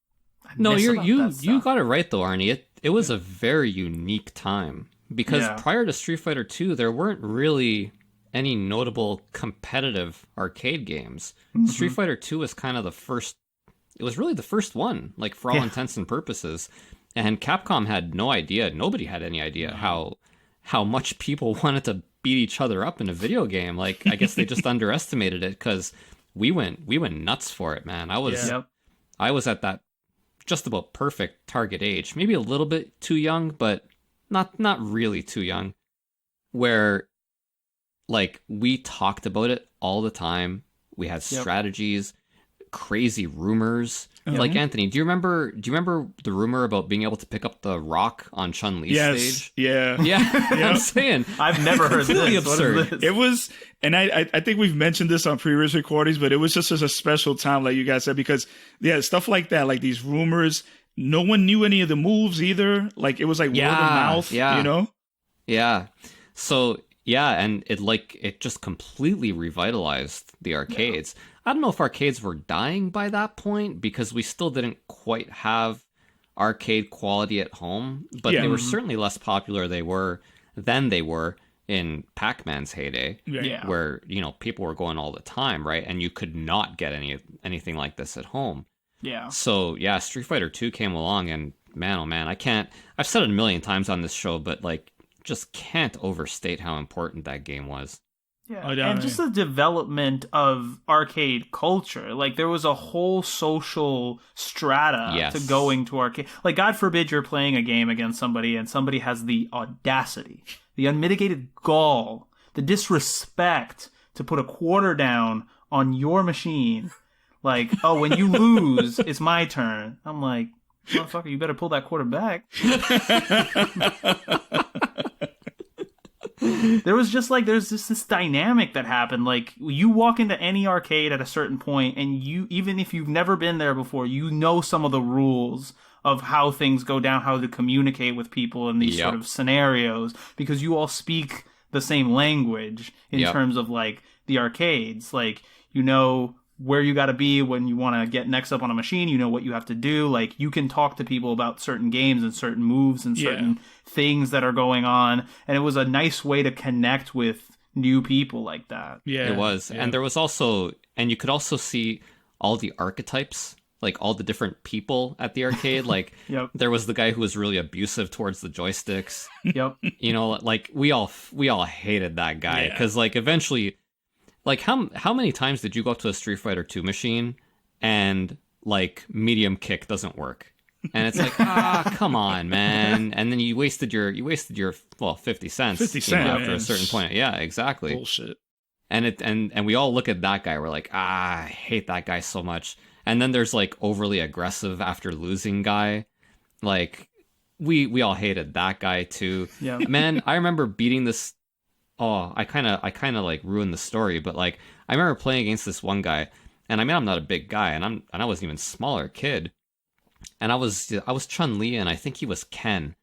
No, miss about that you stuff. got it right though, Arnie. It was a very unique time because prior to Street Fighter 2, there weren't really any notable competitive arcade games. Street Fighter 2 was kind of the first. It was really the first one, like for all intents and purposes. And Capcom had no idea. Nobody had any idea how much people wanted to beat each other up in a video game. Like I guess they just underestimated it because we went nuts for it, man. I was at that just about perfect target age, maybe a little bit too young, but not really too young, where like we talked about it all the time. We had strategies, crazy rumors. Like Anthony, do you remember the rumor about being able to pick up the rock on Chun-Li's stage? Yeah. I'm saying I've never heard completely this. absurd. What is this? It was, and I think we've mentioned this on previous recordings, but it was just such a special time, like you guys said, because stuff like that, like these rumors, no one knew any of the moves either. Like it was like word of mouth, you know? Yeah. So and it just completely revitalized the arcades. I don't know if arcades were dying by that point because we still didn't quite have arcade quality at home, but they were certainly less popular than they were in Pac-Man's heyday, where, you know, people were going all the time, right? And you could not get anything like this at home. Yeah. So, Street Fighter 2 came along and man, oh man, I've said it a million times on this show, but like just can't overstate how important that game was. Yeah, Oh, and just the development of arcade culture. Like, there was a whole social strata to going to arcade. Like, God forbid you're playing a game against somebody and somebody has the audacity, the unmitigated gall, the disrespect to put a quarter down on your machine. Like, oh, when you lose, it's my turn. I'm like, motherfucker, you better pull that quarter back. There's just this dynamic that happened. Like, you walk into any arcade at a certain point, and you, even if you've never been there before, you know some of the rules of how things go down, how to communicate with people in these sort of scenarios, because you all speak the same language in terms of like the arcades. Like, you know where you got to be when you want to get next up on a machine. You know what you have to do. Like, you can talk to people about certain games and certain moves and certain things that are going on. And it was a nice way to connect with new people like that. Yeah, it was. And there was also, and you could also see all the archetypes, like all the different people at the arcade. Like there was the guy who was really abusive towards the joysticks. You know, like we all hated that guy because like eventually, like how many times did you go up to a Street Fighter 2 machine and like medium kick doesn't work? And it's like, come on, man. And then you wasted your 50 cents. 50 cents after a certain point. Yeah, exactly. Bullshit. And we all look at that guy, we're like, I hate that guy so much. And then there's like overly aggressive after losing guy. Like we all hated that guy too. Yeah. Man, I remember beating this. Oh, I kind of like ruined the story, but like I remember playing against this one guy, and I mean I'm not a big guy, and I was an even smaller kid, and I was Chun-Li, and I think he was Ken,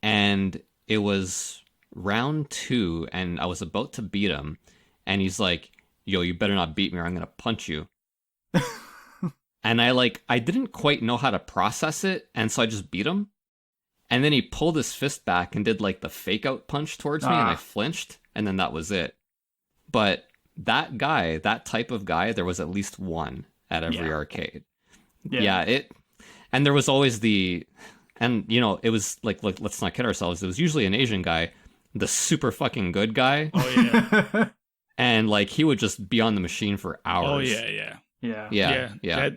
and it was round 2, and I was about to beat him, and he's like, "Yo, you better not beat me, or I'm gonna punch you." And I didn't quite know how to process it, and so I just beat him. And then he pulled his fist back and did like the fake out punch towards me, and I flinched, and then that was it. But that guy, that type of guy, there was at least one at every arcade. And there was always and you know, it was like, let's not kid ourselves, it was usually an Asian guy, the super fucking good guy. Oh yeah. And like he would just be on the machine for hours. Oh yeah.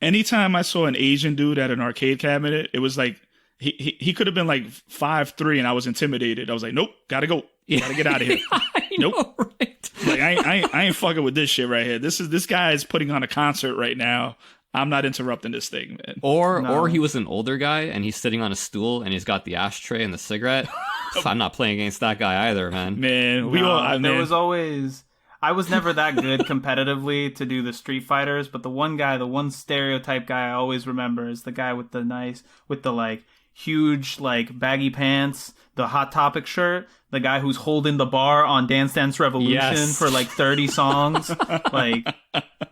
Anytime I saw an Asian dude at an arcade cabinet, it was like he could have been like 5'3", and I was intimidated. I was like, nope, gotta go, gotta get out of here. Nope, know, right? Like I ain't fucking with this shit right here. This guy is putting on a concert right now. I'm not interrupting this thing, man. Or he was an older guy and he's sitting on a stool and he's got the ashtray and the cigarette. I'm not playing against that guy either, man. I was never that good competitively to do the Street Fighters, but the one stereotype guy I always remember is the guy with the like huge like baggy pants, the Hot Topic shirt, the guy who's holding the bar on Dance Dance Revolution for like 30 songs. Like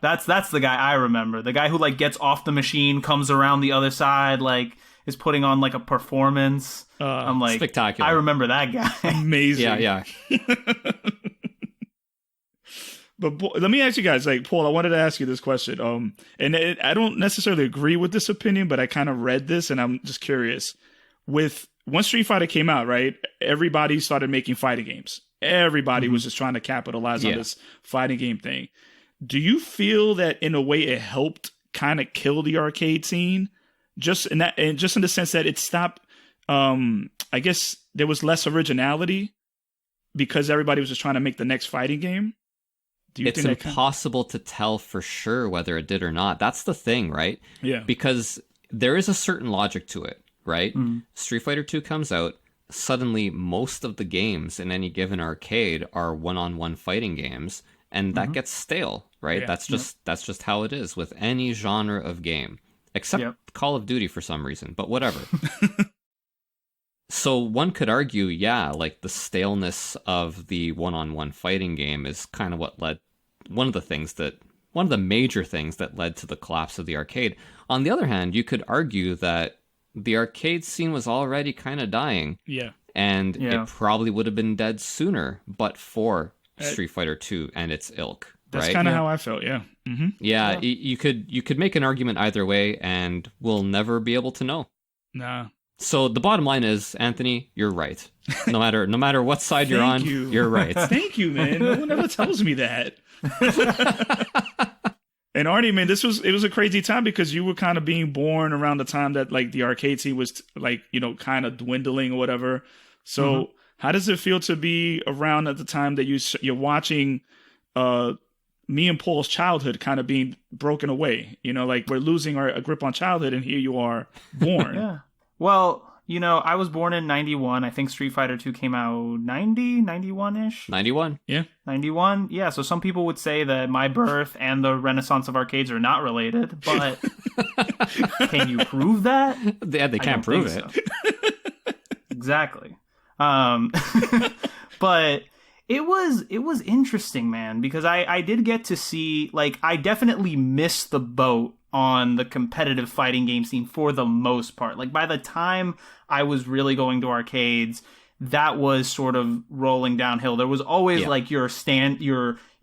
that's the guy I remember. The guy who like gets off the machine, comes around the other side, like is putting on like a performance. I'm like, spectacular. I remember that guy. Amazing. Yeah. But let me ask you guys, like, Paul, I wanted to ask you this question. I don't necessarily agree with this opinion, but I kind of read this and I'm just curious. Once Street Fighter came out, right, everybody started making fighting games. Everybody was just trying to capitalize on this fighting game thing. Do you feel that in a way it helped kind of kill the arcade scene? Just in the sense that it stopped, I guess there was less originality because everybody was just trying to make the next fighting game? It's impossible to tell for sure whether it did or not. That's the thing, right? Yeah. Because there is a certain logic to it, right? Street Fighter 2 comes out, suddenly most of the games in any given arcade are one-on-one fighting games, and that gets stale, right? Yeah. That's just how it is with any genre of game, except Call of Duty for some reason, but whatever. So one could argue, like the staleness of the one-on-one fighting game is kind of what led one of the major things that led to the collapse of the arcade. On the other hand, you could argue that the arcade scene was already kind of dying. Yeah. And it probably would have been dead sooner, but for Street Fighter 2 and its ilk. That's right? kind of how I felt, yeah. Mm-hmm. Yeah, you could make an argument either way, and we'll never be able to know. Nah. So the bottom line is, Anthony, you're right. No matter what side you're on, you're right. Thank you, man. No one ever tells me that. And Arnie, man, it was a crazy time because you were kind of being born around the time that like the arcade scene was like, you know, kind of dwindling or whatever. So how does it feel to be around at the time that you're watching me and Paul's childhood kind of being broken away? You know, like we're losing our grip on childhood, and here you are born. Yeah. Well, you know, I was born in 91. I think Street Fighter 2 came out 90, 91-ish? 91. Yeah. 91? Yeah, so some people would say that my birth and the renaissance of arcades are not related, but can you prove that? Yeah, they can't prove it. So. Exactly. But it was interesting, man, because I did get to see, like, I definitely missed the boat on the competitive fighting game scene for the most part. Like, by the time I was really going to arcades, that was sort of rolling downhill. There was always like your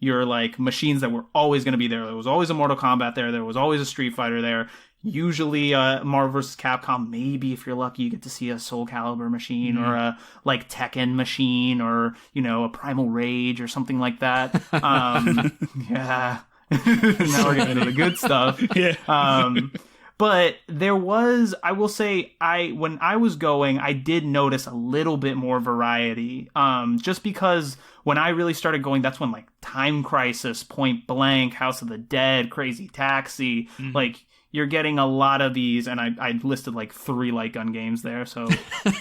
like machines that were always going to be there. There was always a Mortal Kombat there. There was always a Street Fighter there. Usually Marvel vs. Capcom, maybe if you're lucky you get to see a Soul Calibur machine or a like Tekken machine or, you know, a Primal Rage or something like that. Yeah. Now we're getting into the good stuff. Yeah. But there was, I will say, when I was going, I did notice a little bit more variety. Just because when I really started going, that's when like Time Crisis, Point Blank, House of the Dead, Crazy Taxi, like you're getting a lot of these, and I listed like 3 light gun games there, so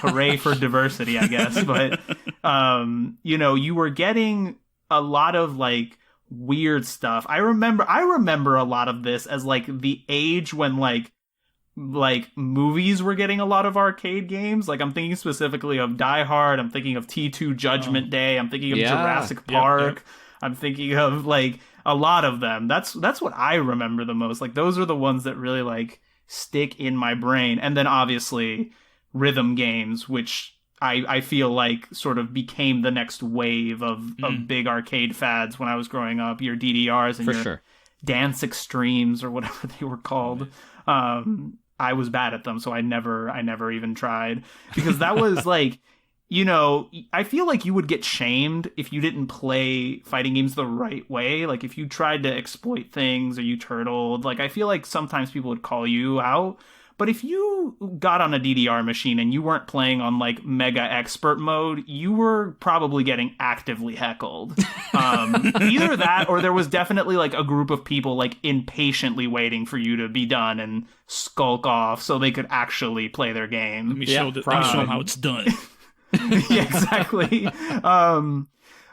hooray for diversity, I guess. But you know, you were getting a lot of like weird stuff. I remember a lot of this as like the age when like movies were getting a lot of arcade games. Like I'm thinking specifically of Die Hard, I'm thinking of T2 Judgment Day, I'm thinking of Jurassic Park. Yep. I'm thinking of like a lot of them. That's what I remember the most. Like those are the ones that really like stick in my brain. And then obviously rhythm games, which I feel like sort of became the next wave of big arcade fads when I was growing up. Your DDRs and your Dance Extremes or whatever they were called. I was bad at them, so I never even tried, because that was like, you know, I feel like you would get shamed if you didn't play fighting games the right way. Like if you tried to exploit things or you turtled, like I feel like sometimes people would call you out. But if you got on a DDR machine and you weren't playing on like mega expert mode, you were probably getting actively heckled. Either that, or there was definitely like a group of people like impatiently waiting for you to be done and skulk off so they could actually play their game. Let me show them how it's done. Yeah, exactly.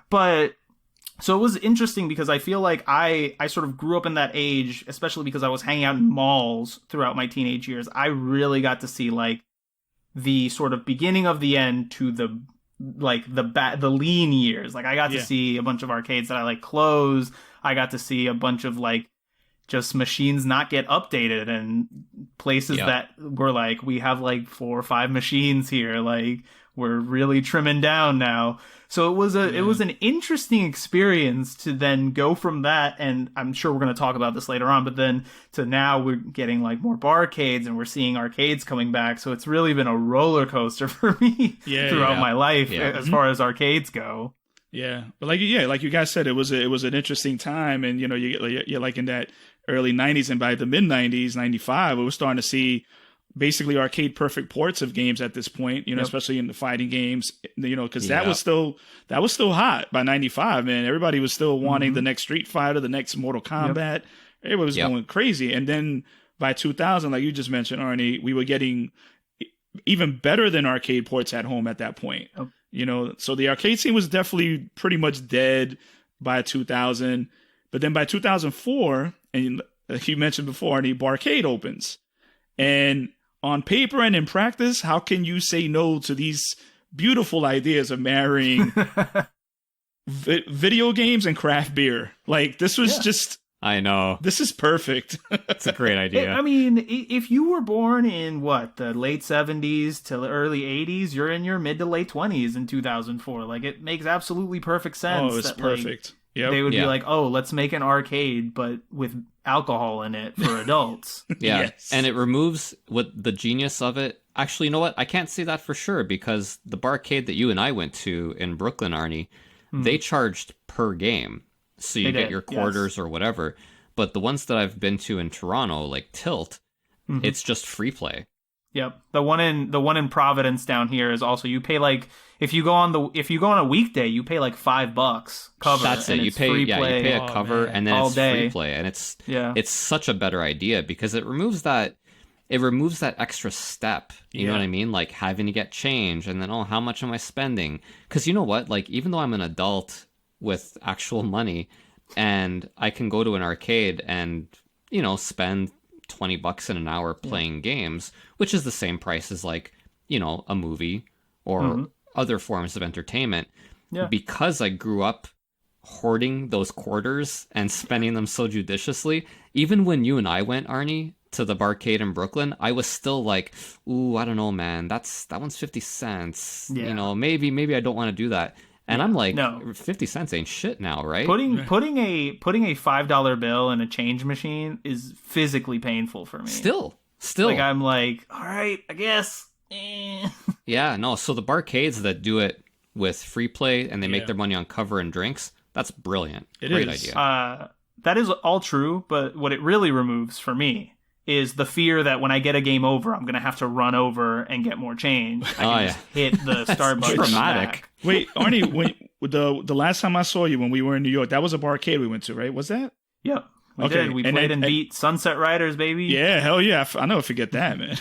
But so it was interesting because I feel like I sort of grew up in that age, especially because I was hanging out in malls throughout my teenage years. I really got to see like the sort of beginning of the end to the lean years. Like I got to see a bunch of arcades that I like close. I got to see a bunch of like just machines not get updated, and places that were like, we have like 4 or 5 machines here, like we're really trimming down now. So it was an interesting experience to then go from that, and I'm sure we're going to talk about this later on, but then to now we're getting like more barcades and we're seeing arcades coming back. So it's really been a roller coaster for me throughout my life as far as arcades go. Yeah, but like you guys said, it was an interesting time, and you know, you're like in that early 90s, and by the mid 90s, 95, we were starting to see basically arcade perfect ports of games at this point, you know, especially in the fighting games, you know, because that was still hot by 95, man. Everybody was still wanting the next Street Fighter, the next Mortal Kombat. Everybody was going crazy. And then by 2000, like you just mentioned, Arnie, we were getting even better than arcade ports at home at that point. You know, so the arcade scene was definitely pretty much dead by 2000. But then by 2004, and like you mentioned before, Arnie, Barcade opens. And on paper and in practice, how can you say no to these beautiful ideas of marrying video games and craft beer? Like, this was just... I know. This is perfect. It's a great idea. I mean, if you were born in, the late 70s to the early 80s, you're in your mid to late 20s in 2004. Like, it makes absolutely perfect sense. Oh, it's perfect. Yep. They would be like, oh, let's make an arcade, but with alcohol in it for adults. Yes. And it removes what the genius of it. Actually, you know what? I can't say that for sure, because the barcade that you and I went to in Brooklyn, Arnie, they charged per game. So you get your quarters or whatever. But the ones that I've been to in Toronto, like Tilt, it's just free play. Yep. The one in Providence down here is also, you pay like, if you go on a weekday, you pay like $5 cover. That's it. You pay a cover and then it's free play, and it's such a better idea because it removes that extra step. You know what I mean? Like having to get change and then, how much am I spending? Because you know what? Like, even though I'm an adult with actual money and I can go to an arcade and, you know, spend $20 in an hour playing games, which is the same price as, like, you know, a movie or other forms of entertainment. Because I grew up hoarding those quarters and spending them so judiciously, even when you and I went, Arnie, to the barcade in Brooklyn, I was still like, ooh, I don't know, man, that one's 50 cents. You know, maybe I don't want to do that. And I'm like, no, 50 cents ain't shit now, right? Putting a $5 bill in a change machine is physically painful for me. Still. Like, I'm like, all right, I guess. Yeah, no. So the barcades that do it with free play and they make their money on cover and drinks, that's brilliant. Great idea. That is all true, but what it really removes for me is the fear that when I get a game over, I'm going to have to run over and get more change. I can just hit the Starbucks. Dramatic. Wait, Arnie, the last time I saw you when we were in New York, that was a barcade we went to, right? Was that? Yep. We did. We played and beat Sunset Riders, baby. Yeah, hell yeah. I never forget that, man.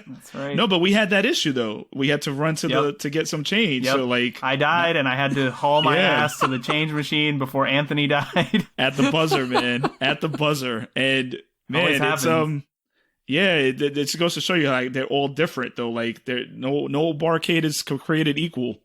That's right. No, but we had that issue, though. We had to run to get some change. So, like, I died, and I had to haul my ass to the change machine before Anthony died. At the buzzer, man. At the buzzer. And... man, it's it just goes to show you, like, they're all different though. Like, no barcade is created equal.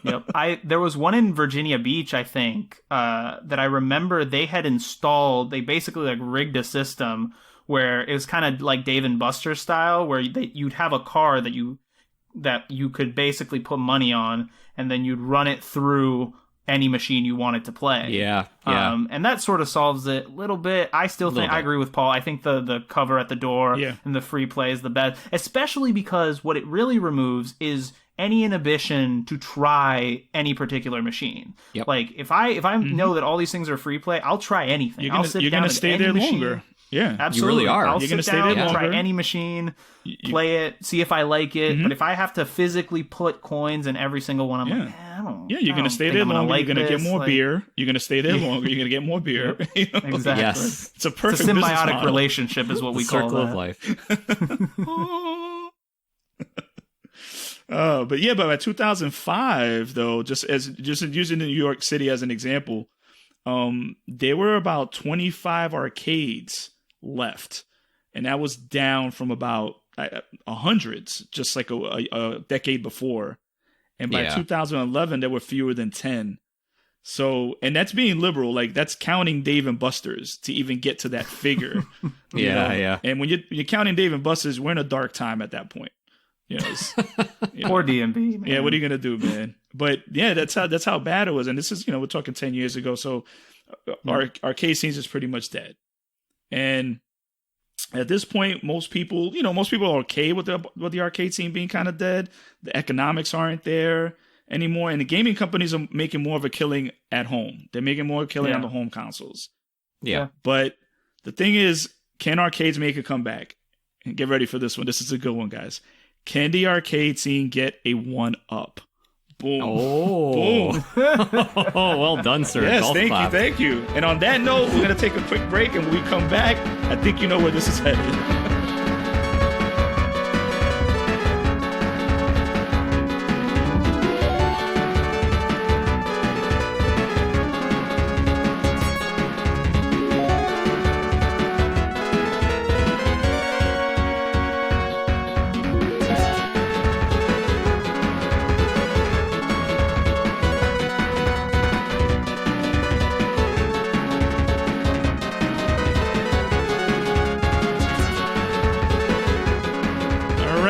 Yep. There was one in Virginia Beach, I think, that I remember they had installed. They basically like rigged a system where it was kind of like Dave and Buster style, where you'd have a car that you could basically put money on, and then you'd run it through any machine you wanted to play. Yeah. And that sort of solves it a little bit. I still think, I agree with Paul. I think the cover at the door and the free play is the best, especially because what it really removes is any inhibition to try any particular machine. Yep. Like if I know that all these things are free play, I'll try anything. You're gonna stay there longer. Yeah, absolutely. You really are. I'll You're gonna sit stay down, there longer. try any machine, play it, see if I like it. But if I have to physically put coins in every single one, I'm like, I don't. Yeah, you're gonna stay there longer. You're gonna get more beer. You're gonna stay there longer. You're gonna get more beer. You know? Exactly. Yes. It's a perfect It's a business symbiotic model. relationship, is what we call Circle that. of life. But by 2005, though, just using New York City as an example, there were about 25 arcades left, and that was down from about hundreds just like a decade before. And by 2011, there were fewer than 10. So, and that's being liberal. Like, that's counting Dave and Buster's to even get to that figure. Yeah. And when you're counting Dave and Buster's, we're in a dark time at that point. Poor DMB, man. Yeah, what are you gonna do, man? But yeah, that's how bad it was. And this is, we're talking 10 years ago. So our arcade scenes is pretty much dead. And at this point, most people are okay with the arcade scene being kind of dead. The economics aren't there anymore, and the gaming companies are making more of a killing at home. They're making more of a killing on the home consoles. Yeah. But the thing is, can arcades make a comeback? And get ready for this one. This is a good one, guys. Can the arcade scene get a 1-up? Boom. Oh. Boom. Oh, well done, sir. Yes, Golf clap. thank you. And on that note, we're going to take a quick break, and when we come back, I think you know where this is headed.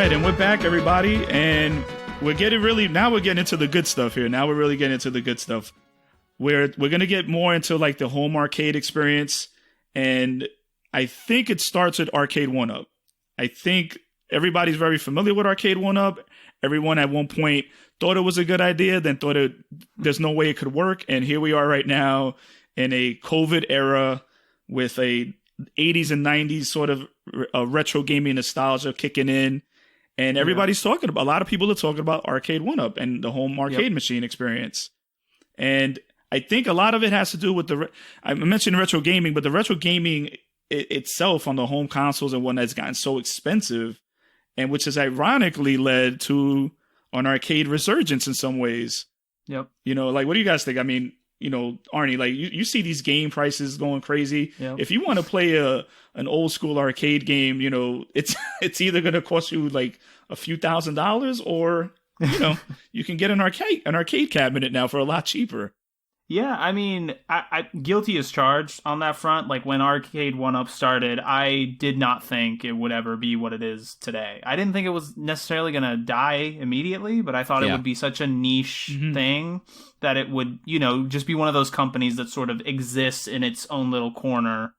And we're back, everybody, and we're getting into the good stuff here. Now we're really getting into the good stuff. We're gonna get more into like the home arcade experience, and I think it starts with Arcade 1-Up. I think everybody's very familiar with Arcade 1-Up. Everyone at one point thought it was a good idea, then thought there's no way it could work, and here we are right now in a COVID era with a 80s and 90s sort of retro gaming nostalgia kicking in. And everybody's talking about, a lot of people are talking about Arcade 1-Up and the home arcade machine experience. And I think a lot of it has to do with I mentioned retro gaming, but the retro gaming itself on the home consoles and one that's gotten so expensive, and which has ironically led to an arcade resurgence in some ways. Yep. Like, what do you guys think? I mean, Arnie, like you see these game prices going crazy. Yep. If you want to play an old school arcade game, it's either going to cost you like a few $1,000s, or you can get an arcade cabinet now for a lot cheaper. Yeah, I mean, I guilty as charged on that front. Like, when Arcade 1-Up started, I did not think it would ever be what it is today. I didn't think it was necessarily going to die immediately, but I thought it would be such a niche thing that it would, just be one of those companies that sort of exists in its own little corner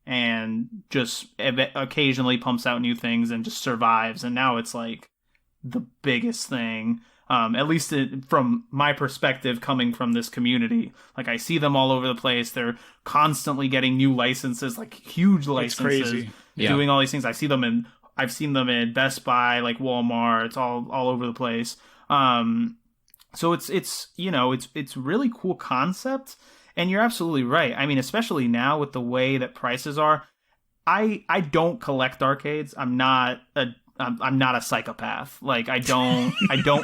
and just occasionally pumps out new things and just survives. And now it's like the biggest thing. At least from my perspective, coming from this community. Like, I see them all over the place. They're constantly getting new licenses, like huge licenses, crazy. Doing all these things. I've seen them in Best Buy, like Walmart. It's all over the place. So it's really cool concept. And you're absolutely right. I mean, especially now with the way that prices are, I don't collect arcades. I'm not a psychopath. Like, I don't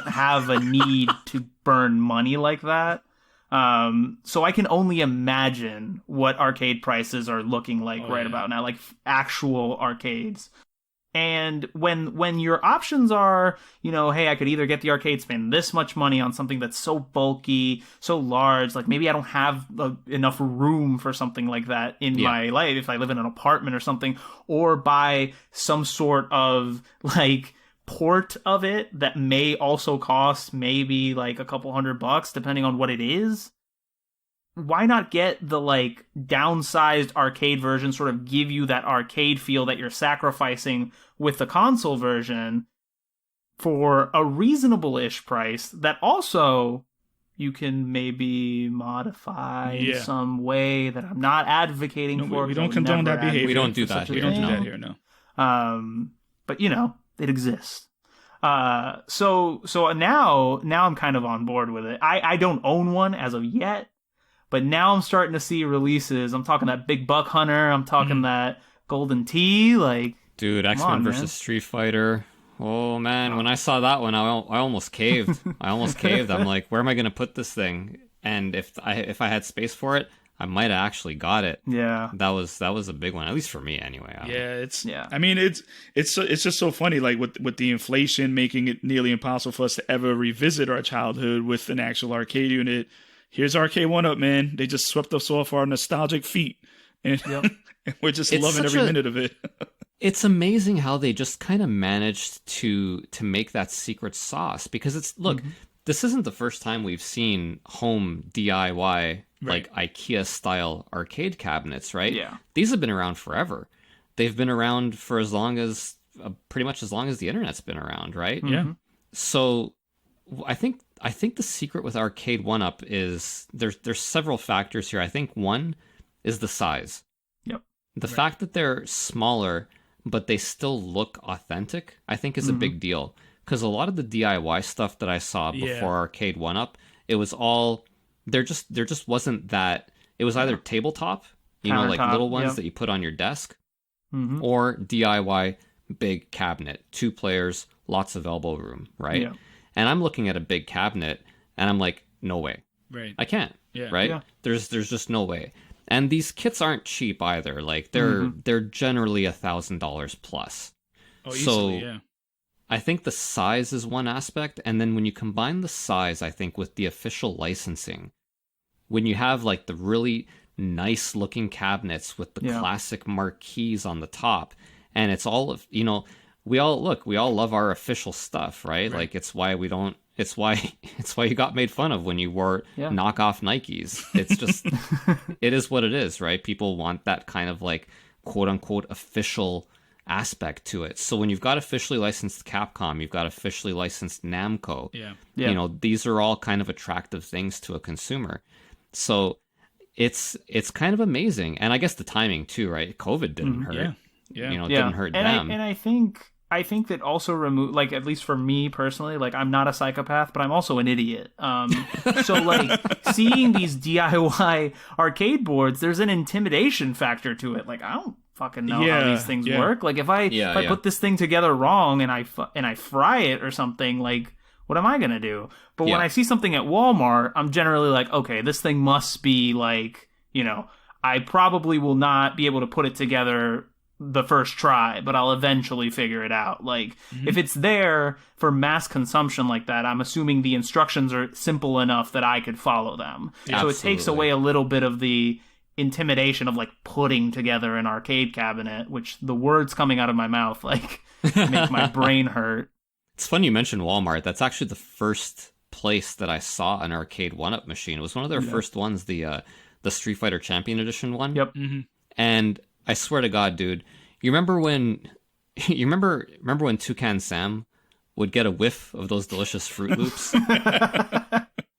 have a need to burn money like that. So I can only imagine what arcade prices are looking like about now, like actual arcades. And when your options are, hey, I could either get the arcade, spend this much money on something that's so bulky, so large, like maybe I don't have enough room for something like that in my life if I live in an apartment or something, or buy some sort of like port of it that may also cost maybe like a couple $100 depending on what it is. Why not get the like downsized arcade version, sort of give you that arcade feel that you're sacrificing with the console version for a reasonable-ish price that also you can maybe modify in some way that I'm not advocating for. We don't condone that behavior. We don't do that here. We don't do that here, no. But it exists. So now I'm kind of on board with it. I don't own one as of yet. But now I'm starting to see releases. I'm talking that Big Buck Hunter. I'm talking that Golden Tee. Like, dude, X-Men versus Street Fighter. Oh man, when I saw that one, I almost caved. I'm like, where am I going to put this thing? And if I had space for it, I might have actually got it. Yeah, that was a big one, at least for me anyway. I mean, it's just so funny, like with the inflation making it nearly impossible for us to ever revisit our childhood with an actual arcade unit. Here's Arcade 1-Up, man. They just swept us off our nostalgic feet. And, and we're just loving every minute of it. It's amazing how they just kind of managed to make that secret sauce. Because this isn't the first time we've seen home DIY, like IKEA-style arcade cabinets, right? Yeah. These have been around forever. They've been around for as long as, pretty much as long as the internet's been around, right? Yeah. So I think the secret with Arcade 1-Up is there's several factors here. I think one is the size. Yep. The fact that they're smaller, but they still look authentic, I think is a big deal. Because a lot of the DIY stuff that I saw before Arcade 1-Up, it was all there just wasn't that. It was either tabletop, like little ones that you put on your desk, or DIY big cabinet, 2 players, lots of elbow room, right? Yeah. And I'm looking at a big cabinet, and I'm like, no way. Right. I can't. Yeah. Right? Yeah. There's just no way. And these kits aren't cheap either. Like they're generally $1,000 plus. Oh, easily, yeah. I think the size is one aspect, and then when you combine the size, I think, with the official licensing, when you have like the really nice looking cabinets with the classic marquees on the top, and it's all of we all love our official stuff, right? Like it's why you got made fun of when you wore knockoff Nikes. It's just it is what it is, right? People want that kind of like quote unquote official aspect to it. So when you've got officially licensed Capcom, you've got officially licensed Namco. These are all kind of attractive things to a consumer. So it's kind of amazing. And I guess the timing too, right? COVID didn't hurt. Didn't hurt them. And I think that also like, at least for me personally, like I'm not a psychopath, but I'm also an idiot. So like seeing these DIY arcade boards, there's an intimidation factor to it. Like I don't fucking know how these things work. Like if I put this thing together wrong and I fry it or something, like what am I gonna do? But when I see something at Walmart, I'm generally like, okay, this thing must be like, I probably will not be able to put it together the first try, but I'll eventually figure it out. Like if it's there for mass consumption like that, I'm assuming the instructions are simple enough that I could follow them. So it takes away a little bit of the intimidation of like putting together an arcade cabinet, which the words coming out of my mouth like make my brain hurt. It's funny you mentioned Walmart. That's actually the first place that I saw an Arcade 1-Up machine. It was one of their first ones, the Street Fighter Champion Edition one. Yep. And I swear to God, dude, you remember when Toucan Sam would get a whiff of those delicious Fruit Loops?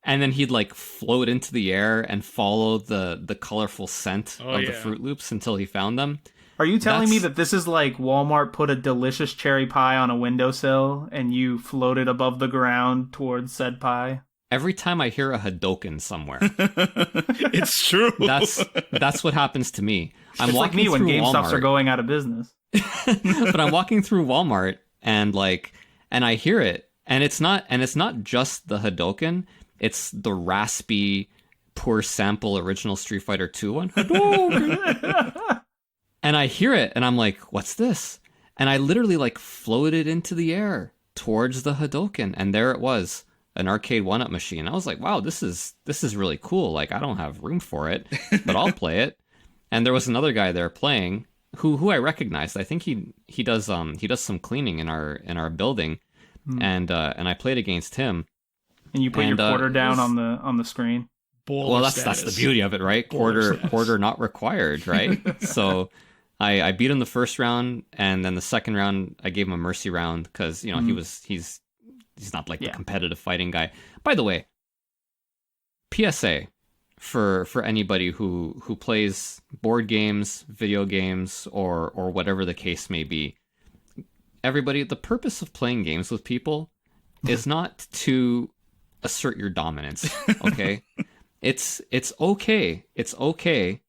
And then he'd like float into the air and follow the colorful scent of the Fruit Loops until he found them. Are you telling me that this is like Walmart put a delicious cherry pie on a windowsill and you floated above the ground towards said pie? Every time I hear a Hadoken somewhere, it's true. That's what happens to me. I'm walking like me when GameStops are going out of business. But I'm walking through Walmart and I hear it, and it's not just the Hadoken. It's the raspy, poor sample original Street Fighter 2 one. Hadoken! And I hear it, and I'm like, what's this? And I literally like floated into the air towards the Hadoken, and there it was, an arcade 1-up machine. I was like, wow, this is really cool. Like, I don't have room for it, but I'll play it. And there was another guy there playing who I recognized. I think he does some cleaning in our building, and I played against him. And you put your quarter down on the screen. Well, that's the beauty of it, right? Quarter not required, right? So I beat him the first round, and then the second round I gave him a mercy round because he's not like the competitive fighting guy. By the way, PSA for anybody who plays board games, video games, or whatever the case may be. Everybody, the purpose of playing games with people is not to assert your dominance, okay? It's okay. It's okay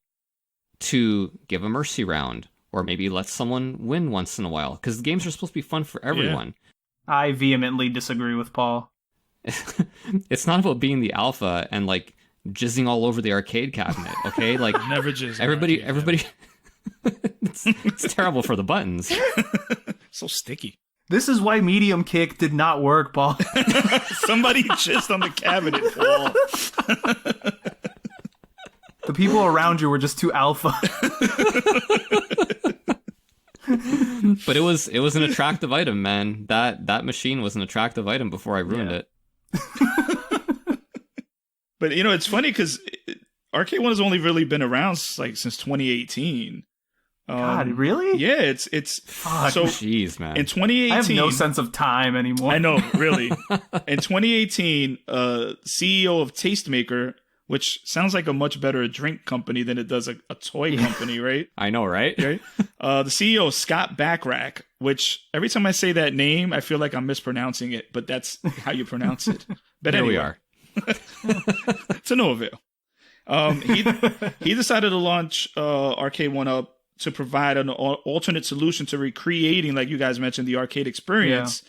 to give a mercy round or maybe let someone win once in a while because the games are supposed to be fun for everyone. Yeah. I vehemently disagree with Paul. It's not about being the alpha and like jizzing all over the arcade cabinet, okay? Like never jizz. Everybody it's terrible for the buttons. So sticky. This is why medium kick did not work, Paul. Somebody jizzed on the cabinet, Paul. The people around you were just too alpha. But it was an attractive item, man. That machine was an attractive item before I ruined it. But it's funny because Arcade 1 has only really been around like since 2018. God, really? Yeah, it's Fuck. so. Jeez, man. In 2018, I have no sense of time anymore. I know, really. In 2018, CEO of Tastemaker, which sounds like a much better drink company than it does a toy company, right? I know, right? Right. The CEO, Scott Backrack, which every time I say that name, I feel like I'm mispronouncing it, but that's how you pronounce it. But Here anyway, we are. To no avail. He decided to launch Arcade 1-Up to provide an alternate solution to recreating, like you guys mentioned, the arcade experience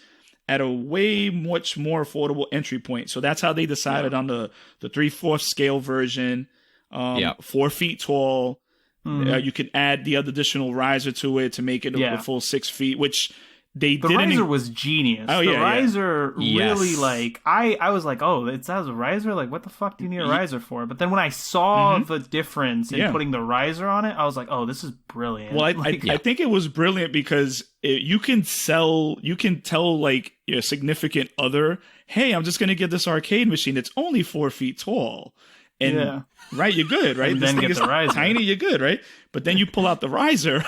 at a way much more affordable entry point. So that's how they decided on the 3/4 scale version, 4 feet tall. You could add the additional riser to it to make it a full 6 feet, which they the didn't. riser was genius. Oh, the yeah, riser really, Yes. like, I was like, oh, it has a riser? Like, what the fuck do you need a riser for? But then when I saw the difference in putting the riser on it, I was like, oh, this is brilliant. Well, like, I think it was brilliant because you can tell like your significant other, hey, I'm just going to get this arcade machine. It's only 4 feet tall. And right, you're good, right? And this then thing get is the riser. tiny, you're good, right? But then you pull out the riser.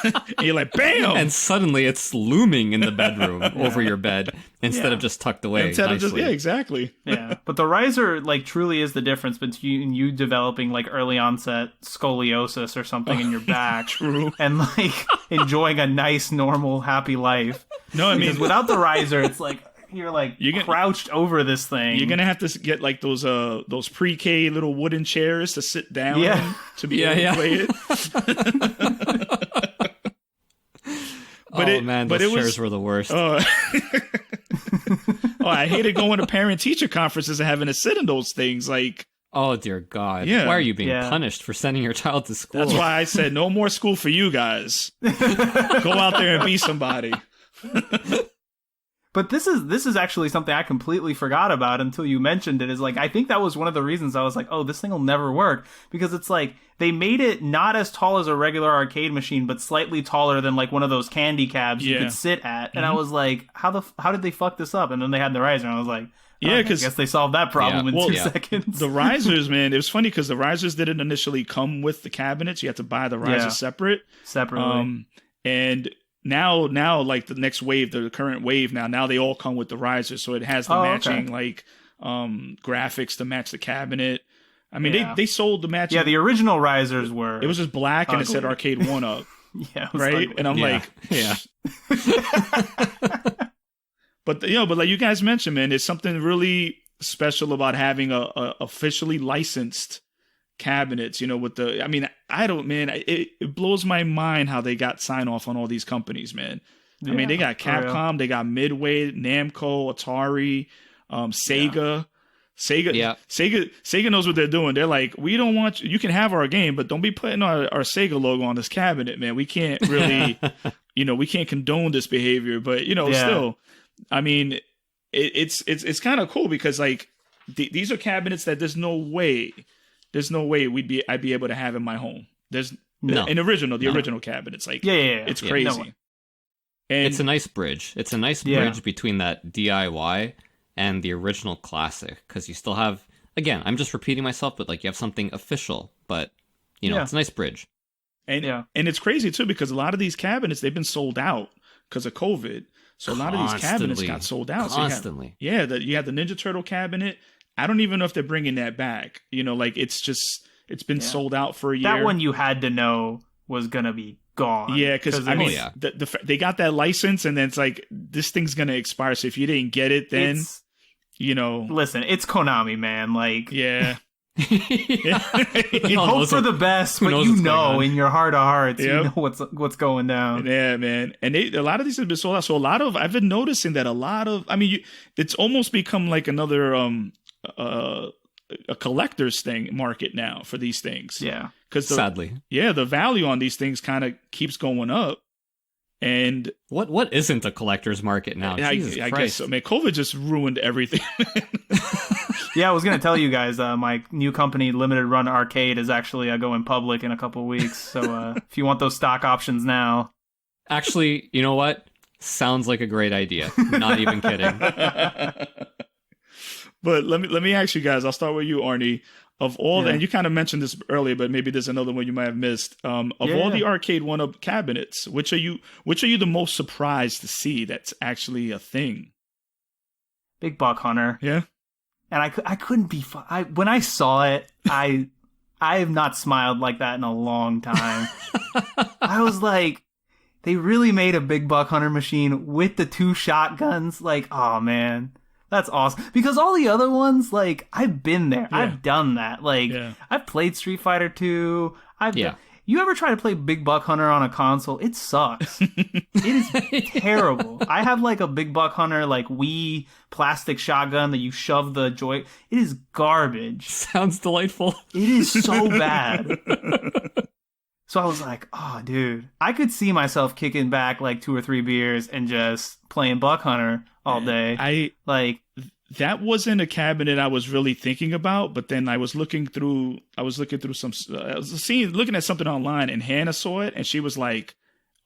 And you're like, bam! And suddenly it's looming in the bedroom over your bed instead of just tucked away. Exactly. Yeah, but the riser, like, truly is the difference between you developing, like, early onset scoliosis or something in your back. True. And, like, enjoying a nice, normal, happy life. No, I mean, because without the riser, it's like you're crouched over this thing. You're gonna have to get like those pre-K little wooden chairs to sit down in to be able to play it. Those chairs were the worst. I hated going to parent-teacher conferences and having to sit in those things. Like, oh dear God! Yeah. Why are you being punished for sending your child to school? That's why I said no more school for you guys. Go out there and be somebody. But this is actually something I completely forgot about until you mentioned it. Is like, I think that was one of the reasons I was like, oh, this thing will never work, because it's like they made it not as tall as a regular arcade machine, but slightly taller than like one of those candy cabs you could sit at. And I was like, how did they fuck this up? And then they had the riser, and I was like, I guess they solved that problem in 2 seconds. The risers, man, it was funny because the risers didn't initially come with the cabinets. You had to buy the riser separately. And now, like the next wave, the current wave now they all come with the risers, so it has the matching like graphics to match the cabinet. I mean, they sold the matching. Yeah, the original risers were. It was just black and it said Arcade 1-Up. Right, and I'm like, But like you guys mentioned, man, there's something really special about having a officially licensed cabinets, with the, I mean, it blows my mind how they got sign off on all these companies, man. I mean, they got Capcom, they got Midway, Namco, Atari, Sega. Sega knows what they're doing. They're like, we don't want you can have our game, but don't be putting our Sega logo on this cabinet, man. We can't really, we can't condone this behavior. But still, I mean, it's kind of cool because like these are cabinets that there's no way I'd be able to have in my home. There's original cabinets. Like, it's crazy. No way. And it's a nice bridge. It's a nice bridge between that DIY and the original classic, because you still have, again, I'm just repeating myself, but like you have something official, but it's a nice bridge. And it's crazy too, because a lot of these cabinets, they've been sold out because of COVID. So a lot of these cabinets got sold out. Constantly. So you had the Ninja Turtle cabinet. I don't even know if they're bringing that back. It's been sold out for a year. That one you had to know was going to be gone. Yeah, because they got that license, and then it's like, this thing's going to expire. So if you didn't get it, then listen, it's Konami, man. Like, yeah. You hope for the best, but in your heart of hearts, you know what's going down. Yeah, man. And a lot of these have been sold out. So I've been noticing that it's almost become like another a collector's market now for these things. Yeah. Because sadly, the value on these things kind of keeps going up. And what isn't a collector's market now? I guess so. Man, COVID just ruined everything. Yeah, I was gonna tell you guys, my new company, Limited Run Arcade, is actually going public in a couple of weeks. So if you want those stock options now, actually, you know what? Sounds like a great idea. Not even kidding. But let me ask you guys. I'll start with you, Arnie. Of all, and you kind of mentioned this earlier, but maybe there's another one you might have missed. All the Arcade 1-Up cabinets, which are you the most surprised to see that's actually a thing? Big Buck Hunter. Yeah. And I couldn't be. When I saw it, I have not smiled like that in a long time. I was like, they really made a Big Buck Hunter machine with the 2 shotguns. Like, oh man. That's awesome. Because all the other ones, like, I've been there. Yeah. I've done that. Like, I've played Street Fighter 2. You ever try to play Big Buck Hunter on a console? It sucks. It is terrible. I have, like, a Big Buck Hunter, like, Wii plastic shotgun that you shove the joy. It is garbage. Sounds delightful. It is so bad. So I was like, oh, dude. I could see myself kicking back, like, 2 or 3 beers and just playing Buck Hunter all day. That wasn't a cabinet I was really thinking about, but then I was looking through some, looking at something online, and Hannah saw it, and she was like,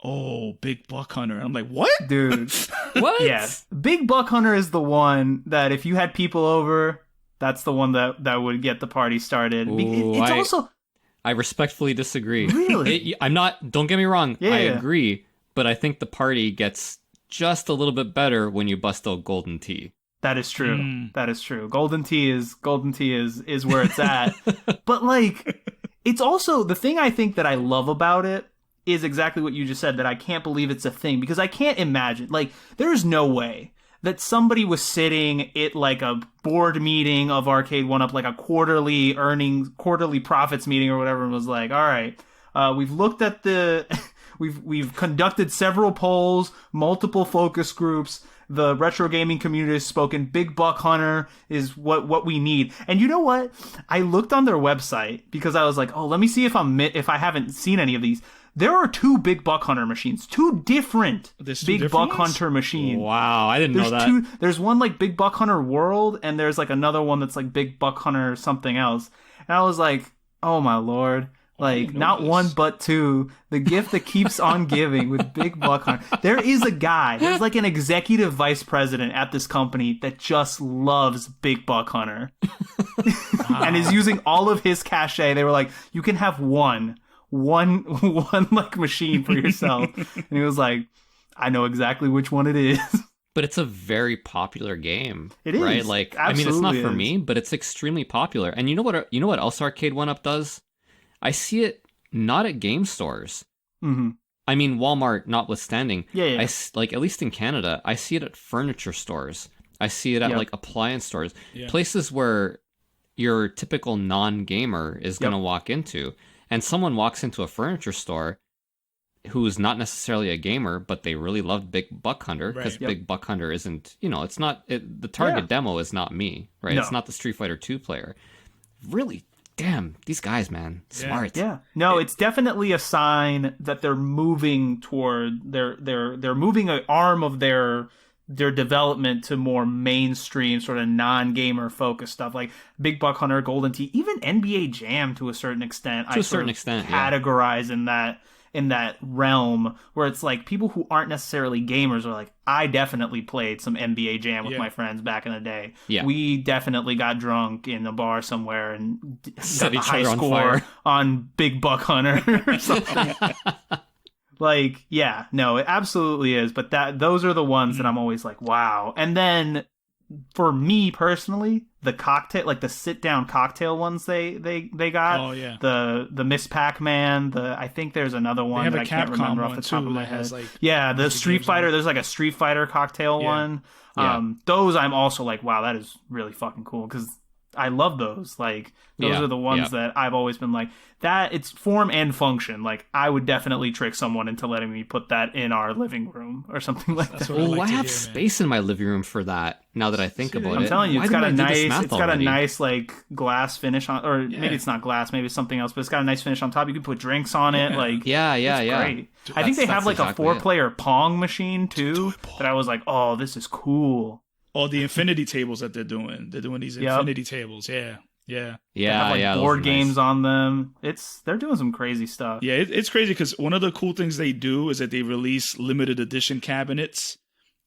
oh, Big Buck Hunter. And I'm like, what? Dude. What? Yeah. Big Buck Hunter is the one that if you had people over, that's the one that would get the party started. Ooh, I respectfully disagree. Really? Don't get me wrong. Yeah, I agree, but I think the party gets just a little bit better when you bust out Golden Tee. That is true. That is true. Golden Tee is where it's at. But like, it's also the thing I think that I love about it is exactly what you just said, that I can't believe it's a thing, because I can't imagine, like, there is no way that somebody was sitting at like a board meeting of Arcade 1-Up, like a quarterly profits meeting or whatever, and was like, all right, we've looked at we've conducted several polls, multiple focus groups. The retro gaming community has spoken. Big Buck Hunter is what we need. And you know what? I looked on their website because I was like, oh, let me see if I haven't seen any of these. There are 2 Big Buck Hunter machines, 2 different Big Buck Hunter machines. Wow, I didn't know that. There's one like Big Buck Hunter World, and there's like another one that's like Big Buck Hunter something else. And I was like, oh my lord. Like, not 1, but 2. The gift that keeps on giving with Big Buck Hunter. There's like an executive vice president at this company that just loves Big Buck Hunter. And is using all of his cachet. They were like, you can have one like machine for yourself. And he was like, I know exactly which one it is. But it's a very popular game. It is. Right? Like, absolutely, I mean, it's not for me, but it's extremely popular. And you know what else Arcade 1-Up does? I see it not at game stores. Mm-hmm. I mean, Walmart notwithstanding. Yeah. Like, at least in Canada, I see it at furniture stores. I see it at like appliance stores. Yeah. Places where your typical non-gamer is going to walk into. And someone walks into a furniture store, who's not necessarily a gamer, but they really loved Big Buck Hunter, because Right. Big Buck Hunter isn't, it's not, the target demo is not me, right? No. It's not the Street Fighter 2 player. Really, damn, these guys, man, smart. Yeah. No, it's definitely a sign that they're moving toward they're moving an arm of their development to more mainstream sort of non-gamer focused stuff like Big Buck Hunter, Golden Tee, even NBA Jam to a certain extent. To a certain extent, categorize in that realm where it's like people who aren't necessarily gamers are like, I definitely played some NBA Jam with my friends back in the day. Yeah. We definitely got drunk in a bar somewhere and Set got the each high other on score fire. on Big Buck Hunter or something. Like, yeah, no, it absolutely is. But those are the ones that I'm always like, wow. And then for me personally, the cocktail, like the sit down cocktail ones they got. Oh yeah. The Miss Pac-Man. I think there's another one have that a I can't Capcom remember off one, the top too, of my that head. has, like, Yeah, the games Street on Fighter. it. There's like a Street Fighter cocktail Yeah. one. Yeah. Those I'm also like, wow, that is really fucking cool because I love those. Like those Yeah, are the ones yeah. that I've always been like that. It's form and function. Like I would definitely trick someone into letting me put that in our living room or something like That's that. what I Well, like I to have hear, man. space in my living room for that. Now that I think about I'm it, telling you, Why it's got a didn't I do this nice, math it's got a already? nice like glass finish on, or maybe it's not glass, maybe it's something else, but it's got a nice finish on top. You can put drinks on it, like Yeah, it's great. I think they have like a exactly it. 4-player Pong machine too. That I was like, oh, this is cool. Oh, the infinity tables that they're doing. They're doing these Yep. infinity tables. Yeah. Yeah, They have, like, yeah, those board are games nice. on them. They're doing some crazy stuff. Yeah, it's crazy because one of the cool things they do is that they release limited edition cabinets,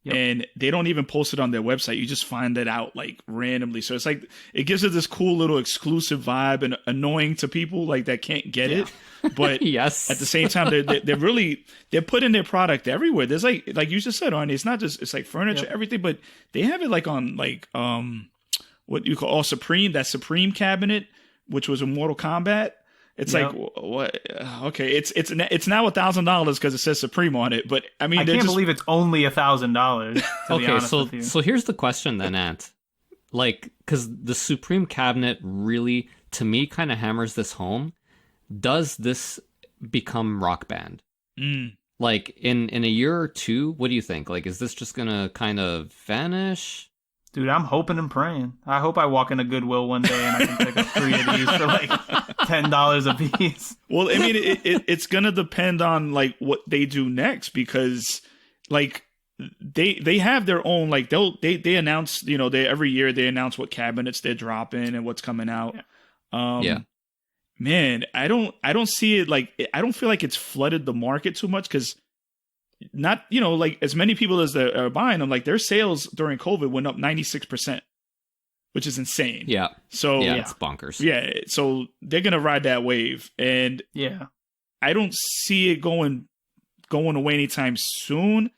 Yep. and they don't even post it on their website. You just find it out like randomly. So it's like it gives it this cool little exclusive vibe and annoying to people like that can't get it. But Yes. at the same time, they're putting their product everywhere. There's like you just said, Arnie. It's not just it's like furniture, everything, but they have it like on like what you call Supreme, that Supreme cabinet, which was a Mortal Kombat. It's Yep. like what? Okay, it's now $1,000 because it says Supreme on it. But I mean, I they're can't just, believe it's only $1,000. To be Okay, honest so with you. so here's the question then, Ant. Like, because the Supreme cabinet really, to me, kind of hammers this home. Does this become Rock Band? Like in a year or two, what do you think? Like, is this just gonna kind of vanish? Dude, I'm hoping and praying. I hope I walk into Goodwill one day and I can pick up 3 of these for like $10 a piece. well, I mean, it's gonna depend on like what they do next because like they have their own like they announce they every year they announce what cabinets they're dropping and what's coming out. Yeah. Man, I don't see it like I don't feel like it's flooded the market too much because not like as many people as that are buying them, like their sales during COVID went up 96%, which is insane. Yeah. So Yeah, it's bonkers. yeah, so they're gonna ride that wave, and Yeah. I don't see it going away anytime soon.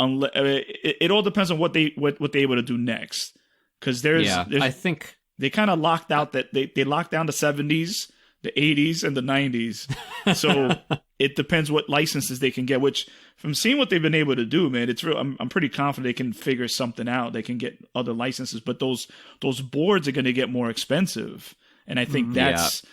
Unless it all depends on what they're able to do next, because there's I think they kind of locked out that they locked down the 70s, the 80s, and the 90s. So it depends what licenses they can get. Which, from seeing what they've been able to do, man, it's real. I'm pretty confident they can figure something out. They can get other licenses, but those boards are going to get more expensive, and I think that's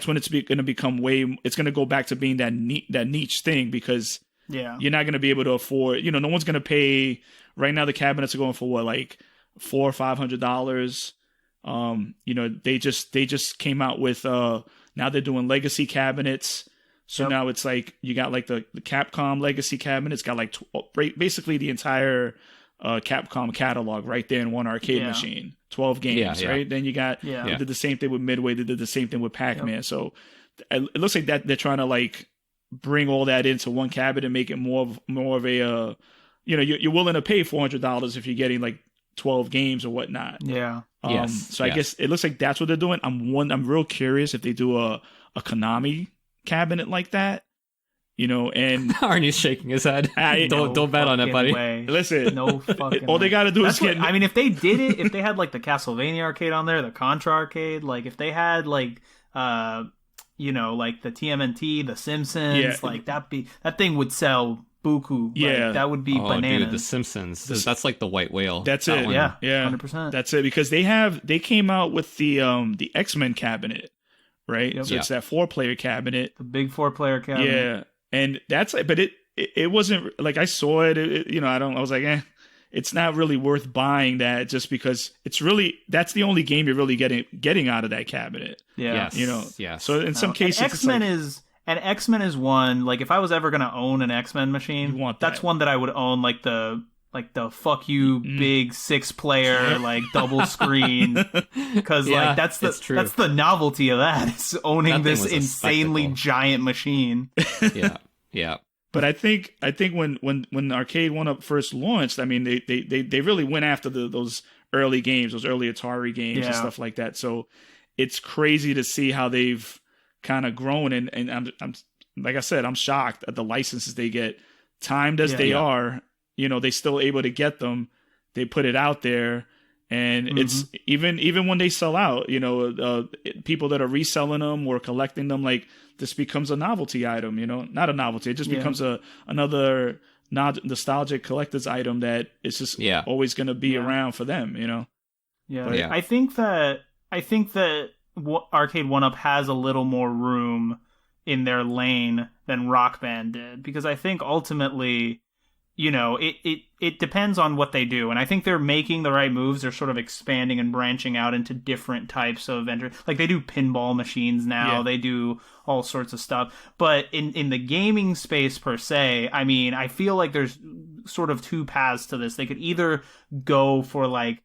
when it's going to become it's going to go back to being that niche thing because you're not going to be able to afford. No one's going to pay. Right now, the cabinets are going for what, like $400 or $500. They just came out with now they're doing legacy cabinets. So now it's like you got like the Capcom legacy cabinet. It's got like basically the entire Capcom catalog right there in one arcade machine. 12 games, right? Then you got they did the same thing with Midway. They did the same thing with Pac-Man. So it looks like that they're trying to like bring all that into one cabinet and make it more of a you're willing to pay $400 if you're getting like 12 games or whatnot. Yeah. So I guess it looks like that's what they're doing. I'm real curious if they do a Konami cabinet like that, and Arnie's shaking his head. No don't bet on it, buddy. way. listen, No fucking all way. they got to do is get. I mean, if they did it, if they had like the Castlevania arcade on there, the Contra arcade, like if they had like like the TMNT, the Simpsons, like that thing would sell buku. Like, that would be bananas. Dude, the Simpsons. That's like the white whale. That's that it. one. Yeah, 100%. That's it because they came out with the X-Men cabinet, right? Yep. So it's that 4-player cabinet. The big 4-player cabinet. Yeah. And that's like, but it wasn't like I saw it, you know, I was like, it's not really worth buying that just because that's the only game you're really getting out of that cabinet. Yeah. Yes. You know, Yes. So in some cases, X-Men is one, like if I was ever gonna own an X-Men machine, that's one that I would own, like the fuck you big 6-player like double screen, because like that's the novelty of that, is owning this insanely giant machine. Yeah. But I think when Arcade 1-Up first launched, I mean they really went after those early games, those early Atari games and stuff like that. So it's crazy to see how they've kind of grown, and I'm like I said, I'm shocked at the licenses they get. Timed as they are, you know, they still able to get them. They put it out there, and it's even when they sell out, you know, people that are reselling them or collecting them, like this becomes a novelty item. You know, not a novelty. It just becomes another nostalgic collector's item that it's just always going to be around for them. You know. Yeah. I think that Arcade 1-Up has a little more room in their lane than Rock Band did, because I think ultimately, you know, it depends on what they do, and I think they're making the right moves. They're sort of expanding and branching out into different types of like they do pinball machines now, they do all sorts of stuff. But in the gaming space per se, I mean, I feel like there's sort of two paths to this. They could either go for like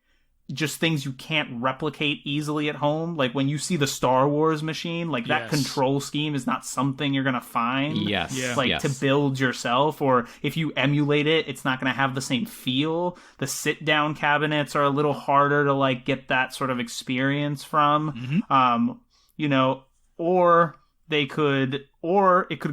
just things you can't replicate easily at home. Like when you see the Star Wars machine, like that control scheme is not something you're going to find to build yourself, or if you emulate it, it's not going to have the same feel. The sit down cabinets are a little harder to like get that sort of experience from. You know, or it could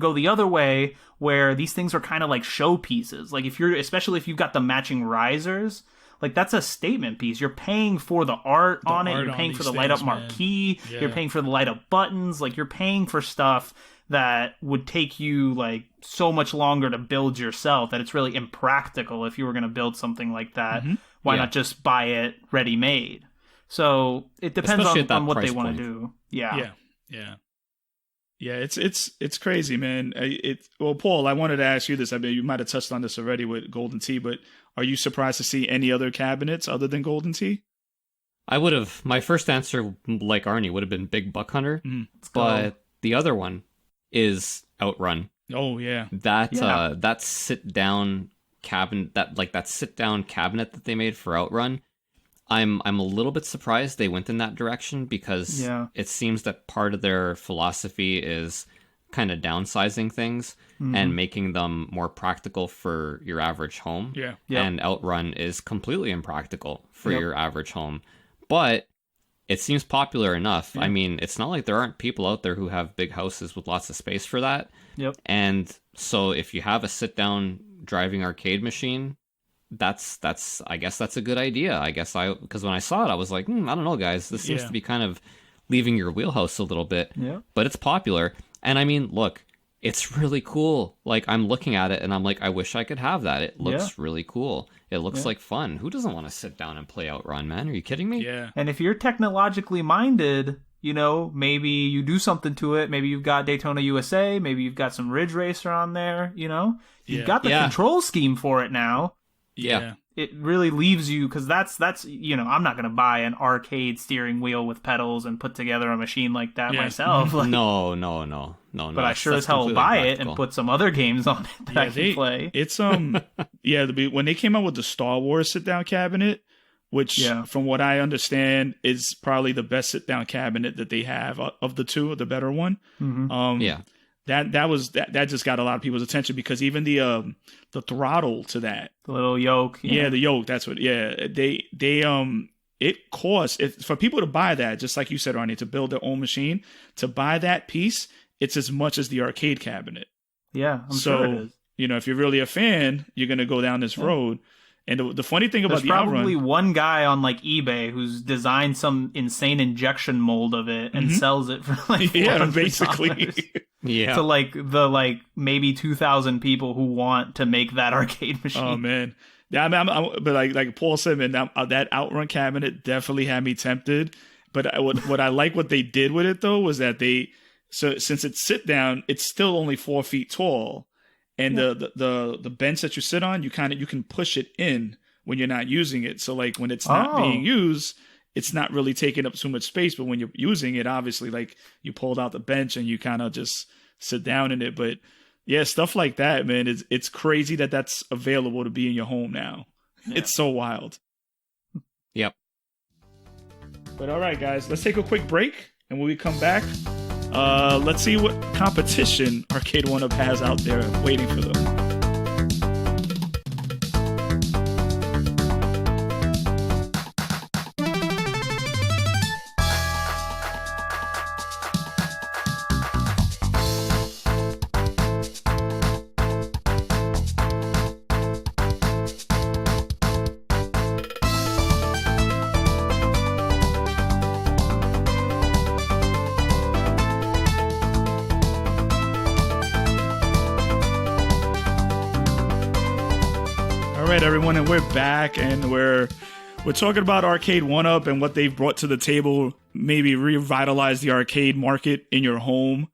go the other way, where these things are kind of like showpieces. Like especially if you've got the matching risers, like that's a statement piece. You're paying for the art on it. You're paying for the light up marquee. You're paying for the light up buttons. Like you're paying for stuff that would take you like so much longer to build yourself that it's really impractical if you were going to build something like that. Why not just buy it ready made? So it depends on what they want to do. Yeah, it's crazy, man. Well, Paul, I wanted to ask you this. I mean, you might have touched on this already with Golden Tee, but are you surprised to see any other cabinets other than Golden Tee? I would have. My first answer, like Arnie, would have been Big Buck Hunter, but the other one is Outrun. Oh yeah, that sit down cabinet, that sit down cabinet that they made for Outrun. I'm a little bit surprised they went in that direction, because it seems that part of their philosophy is kind of downsizing things and making them more practical for your average home. And Outrun is completely impractical for your average home. But it seems popular enough. I mean, it's not like there aren't people out there who have big houses with lots of space for that. And so if you have a sit-down driving arcade machine, that's I guess that's a good idea. Because when I saw it, I was like, I don't know, guys. This seems to be kind of leaving your wheelhouse a little bit. But it's popular. And I mean, look, it's really cool. Like, I'm looking at it and I'm like, I wish I could have that. It looks really cool. It looks like fun. Who doesn't want to sit down and play Outrun, man? Are you kidding me? And if you're technologically minded, you know, maybe you do something to it. Maybe you've got Daytona USA. Maybe you've got some Ridge Racer on there, you know? You've got the control scheme for it now. It really leaves you, because that's you know, I'm not going to buy an arcade steering wheel with pedals and put together a machine like that myself. Like, no. But I sure as hell will buy it and put some other games on it that I can play. It's when they came out with the Star Wars sit down cabinet, which from what I understand is probably the best sit down cabinet that they have of the two, the better one. That just got a lot of people's attention, because even the throttle to that, the little yoke, the yoke, that's what, it costs for people to buy that, just like you said, Arnie, to build their own machine, to buy that piece, it's as much as the arcade cabinet. I'm sure it is. You know, if you're really a fan, you're gonna go down this road. And the funny thing about There's probably one guy on like eBay who's designed some insane injection mold of it and sells it for like $400. Basically. To like the maybe 2,000 people who want to make that arcade machine. Oh man, yeah. But like Paul said, man, that Outrun cabinet definitely had me tempted. But what I like what they did with it though was that they So since it's sit down, it's still only 4 feet tall, and the bench that you sit on, you can push it in when you're not using it. So like when it's not being used, it's not really taking up too much space. But when you're using it, obviously, like you pulled out the bench and you kind of just sit down in it. But yeah, stuff like that, man. It's crazy that that's available to be in your home now. Yeah. It's so wild. Yep. But all right, guys, let's take a quick break, and when we come back, let's see what competition Arcade 1UP has out there waiting for them. Everyone, and we're back, and we're talking about Arcade 1UP and what they've brought to the table, maybe revitalize the arcade market in your home.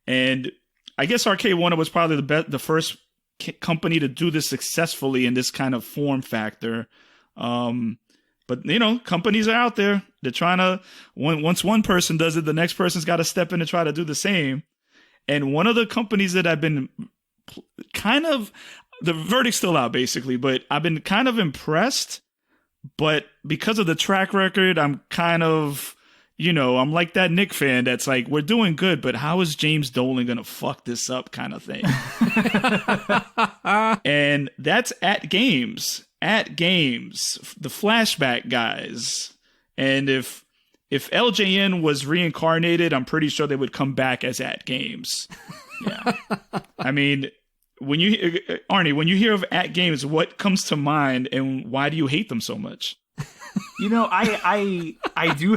And I guess Arcade 1UP was probably the first company to do this successfully in this kind of form factor. But you know, companies are out there. They're trying to, once one person does it, the next person's got to step in and try to do the same. And one of the companies that I've been kind of, the verdict's still out basically, but I've been kind of impressed. But because of the track record, I'm kind of, you know, I'm like that Knick fan that's like, we're doing good, but how is James Dolan going to fuck this up kind of thing? And that's ATgames. ATgames, the flashback guys. And if LJN was reincarnated, I'm pretty sure they would come back as ATgames. Yeah. I mean, Arnie, when you hear of ATgames, what comes to mind, and why do you hate them so much? You know, I do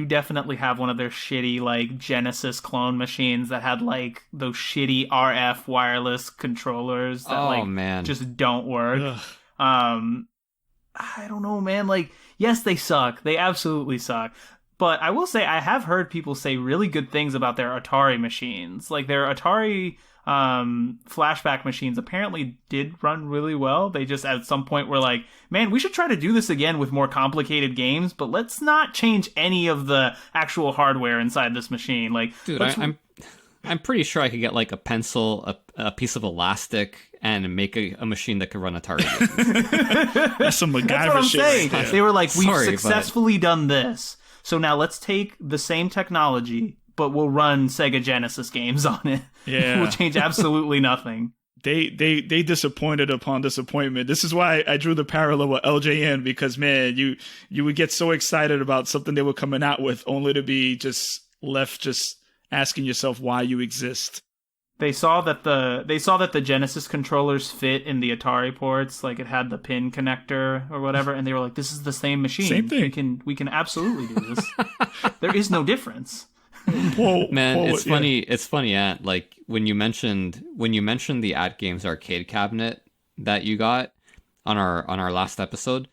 definitely have one of their shitty like Genesis clone machines that had like those shitty RF wireless controllers that just don't work. Ugh. I don't know, man. Like, yes, they suck. They absolutely suck. But I will say I have heard people say really good things about their Atari machines. Like their Atari flashback machines apparently did run really well. They just at some point were like, man, we should try to do this again with more complicated games, but let's not change any of the actual hardware inside this machine. Like, dude, I'm pretty sure I could get like a pencil, a piece of elastic, and make a machine that could run Atari games. That's some MacGyver That's what I'm shit saying. right there. They were like, we've successfully done this, so now let's take the same technology, but we'll run Sega Genesis games on it. Yeah. We'll change absolutely nothing. They disappointed upon disappointment. This is why I drew the parallel with LJN, because man, you would get so excited about something they were coming out with, only to be just left just asking yourself why you exist. They saw that the Genesis controllers fit in the Atari ports, like it had the pin connector or whatever, and they were like, "This is the same machine. Same thing. We can absolutely do this. There is no difference." It's funny. It's funny, like when you mentioned the ATgames arcade cabinet that you got on our last episode.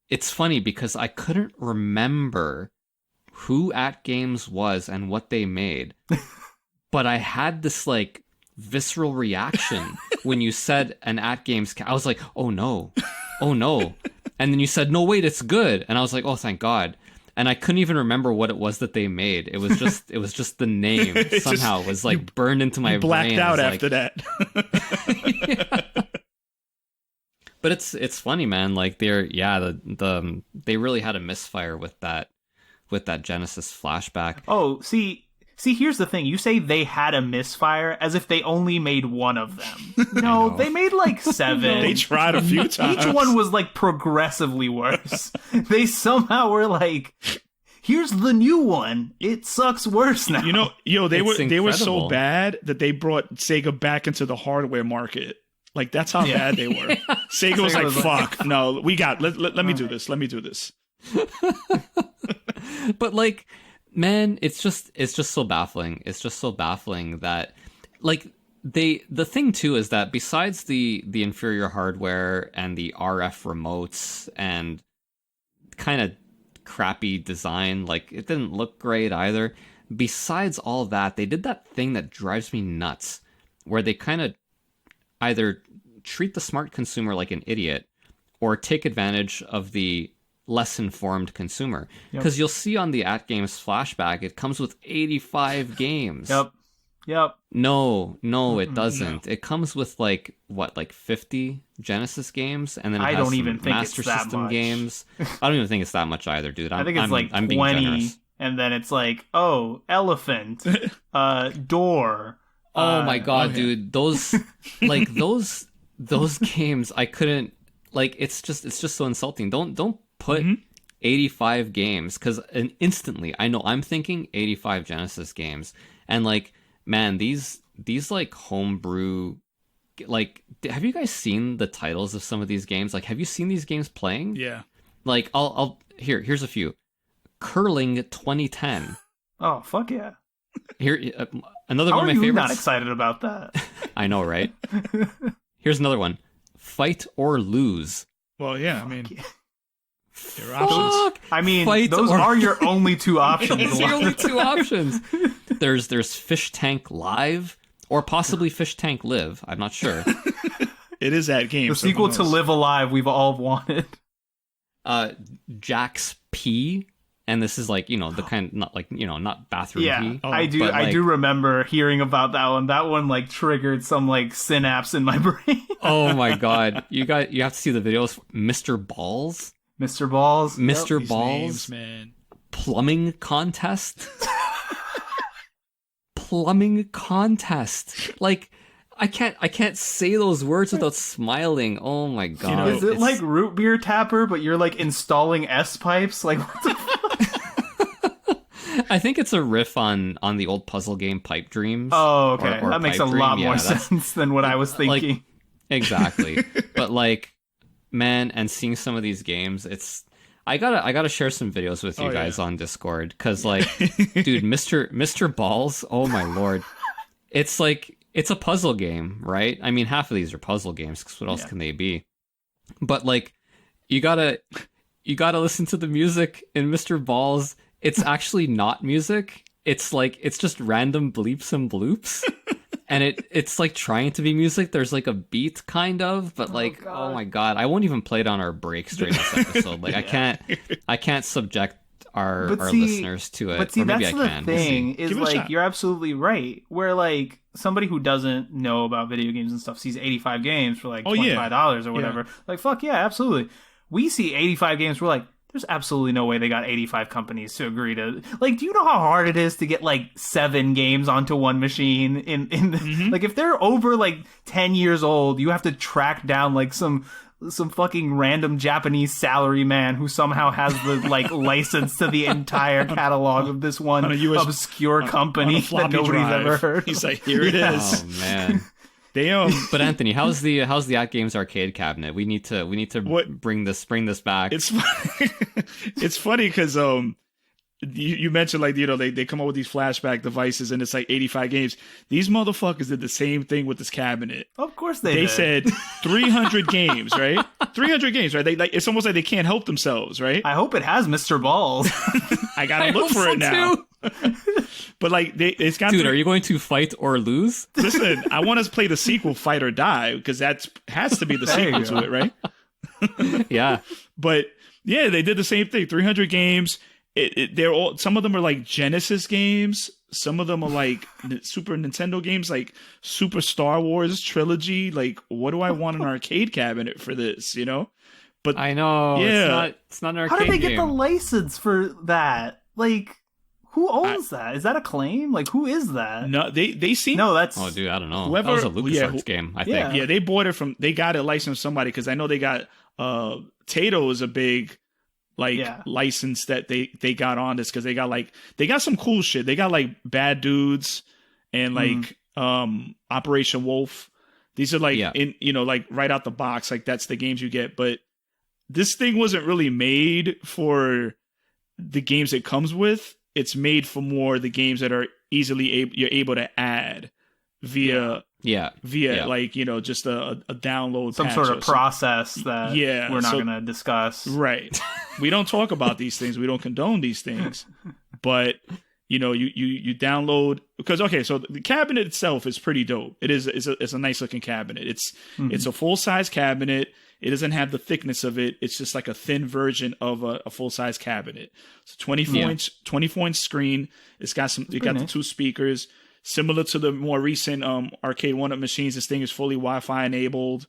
It's funny because I couldn't remember who ATgames was and what they made, but I had this like visceral reaction when you said an ATgames. I was like, oh no, and then you said, no wait, it's good, and I was like, oh thank God. And I couldn't even remember what it was that they made. It was just the name somehow was like burned into my blacked brain. Blacked out after that. Yeah. But it's funny, man. Like they really had a misfire with that Genesis flashback. Oh, see, here's the thing. You say they had a misfire as if they only made one of them. No, they made like 7. They tried a few times. Each one was like progressively worse. They somehow were like, here's the new one. It sucks worse now. You know, they were so bad that they brought Sega back into the hardware market. Like that's how bad they were. Sega was like, fuck, no, we got let me do this. Let me do this. But like, man, it's just so baffling. It's just so baffling that like the thing too is that besides the inferior hardware and the RF remotes and kind of crappy design, like it didn't look great either. besides all that, they did that thing that drives me nuts, where they kind of either treat the smart consumer like an idiot or take advantage of the less informed consumer. Because you'll see on the ATgames flashback, it comes with 85 games. Yep. No, it doesn't. No. It comes with like 50 Genesis games, and then it has some Master System games. I don't even think it's that much either, dude. I think it's like 20, being generous. And then it's like, oh, elephant, door. Oh my god, dude! Those those games, I couldn't like. It's just so insulting. Don't put 85 games, because instantly I know I'm thinking 85 Genesis games, and like, man, these like homebrew, like, have you guys seen the titles of some of these games? Like, have you seen these games playing? Yeah. Like, here's a few. Curling 2010. Oh, fuck yeah. Here, another one of my favorites. How are you not excited about that? I know, right? Here's another one. Fight or Lose. Well, yeah, I mean, there are options. I mean, those are your only two options. Those are your only two options. There's Fish Tank Live, or possibly Fish Tank Live. I'm not sure. It is that game. The sequel to Live Alive we've all wanted. Jack's P. And this is like, the kind, not like, not bathroom pee. I do remember hearing about that one. That one like triggered some like synapse in my brain. Oh my god. You have to see the videos. Mr. Balls. Mr. Balls. Mr. Balls. Names, man. Plumbing contest. Plumbing contest. Like, I can't say those words without smiling. Oh my god. Is it like root beer tapper, but you're like installing S pipes? Like, what the fuck? I think it's a riff on the old puzzle game Pipe Dreams. Oh, okay. Or that makes a lot more sense than what I was thinking. Like, exactly. But like, man, and seeing some of these games, I gotta share some videos with you guys on Discord, because like, dude, Mr. Balls, oh my lord. It's like, it's a puzzle game, right? I mean, half of these are puzzle games, because what else can they be? But like, you gotta listen to the music in Mr. Balls. It's actually not music. It's like, it's just random bleeps and bloops. And it's like trying to be music. There's like a beat kind of, but like, oh my god, I won't even play it on our breaks during this episode. Like, I can't subject our listeners to it. But see, or maybe that's I can. the thing, is like, you're absolutely right. Where like, somebody who doesn't know about video games and stuff sees 85 games for like $25 or whatever. Yeah. Like, fuck yeah, absolutely. We see 85 games, we're like, there's absolutely no way they got 85 companies to agree to... Like, do you know how hard it is to get, like, 7 games onto one machine? Like, if they're over, like, 10 years old, you have to track down, like, some fucking random Japanese salary man who somehow has the, like, license to the entire catalog of this one obscure company that nobody's ever heard. He's like, here it is. Oh, man. Damn. But Anthony, how's the ATgames arcade cabinet? We need to bring this back. It's funny because you mentioned, like, they come up with these flashback devices and it's like 85 games. These motherfuckers did the same thing with this cabinet. Of course they did. Said 300 games, right? 300 games, right? They like, it's almost like they can't help themselves, right? I hope it has Mr. Balls. I gotta look for it now. But like, it's got. Dude, are you going to Fight or Lose? Listen, I want to play the sequel, Fight or Die, because has to be the sequel to it, right? Yeah. But yeah, they did the same thing. 300 games. They're all. Some of them are like Genesis games. Some of them are like Super Nintendo games, like Super Star Wars trilogy. Like, what do I want an arcade cabinet for this? But I know. Yeah, it's not an arcade. How did they game. get the license for that? Like, who owns that? Is that a claim? Like, who is that? No, they seem. No, that's. Oh, dude, I don't know. That was a LucasArts game, I think. Yeah, they bought it from. They got it licensed from somebody, because I know they got. Tato is a big. License that they got on this, because they got some cool shit. They got like Bad Dudes and like Operation Wolf. These are like like right out the box, like that's the games you get. But this thing wasn't really made for the games it comes with. It's made for more the games that are easily you're able to add via like just a download, some sort of process that we're not going to discuss. Right. We don't talk about these things. We don't condone these things. But You download because so the cabinet itself is pretty dope. It's a nice looking cabinet. It's a full size cabinet. It doesn't have the thickness of it. It's just like a thin version of a full size cabinet. It's a 24 inch screen. It's got the 2 speakers. Similar to the more recent arcade 1-up machines, this thing is fully Wi-Fi enabled.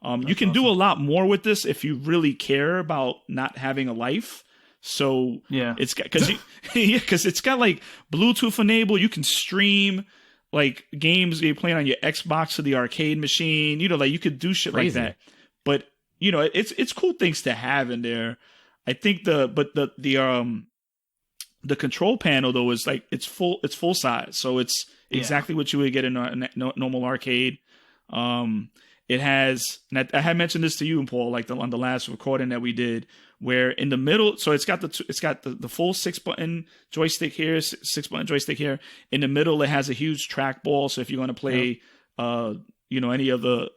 You can do a lot more with this if you really care about not having a life. So it's got because it's got like Bluetooth enabled. You can stream like games you're playing on your Xbox to the arcade machine. Like you could do shit like that. But it's cool things to have in there. I think the control panel though is like it's full size, so it's exactly what you would get in a normal arcade. It has, and I had mentioned this to you and Paul, like on the last recording that we did, where in the middle, so it's got the full 6-button joystick here, 6-button joystick here. In the middle, it has a huge trackball. So if you want to play, any of the,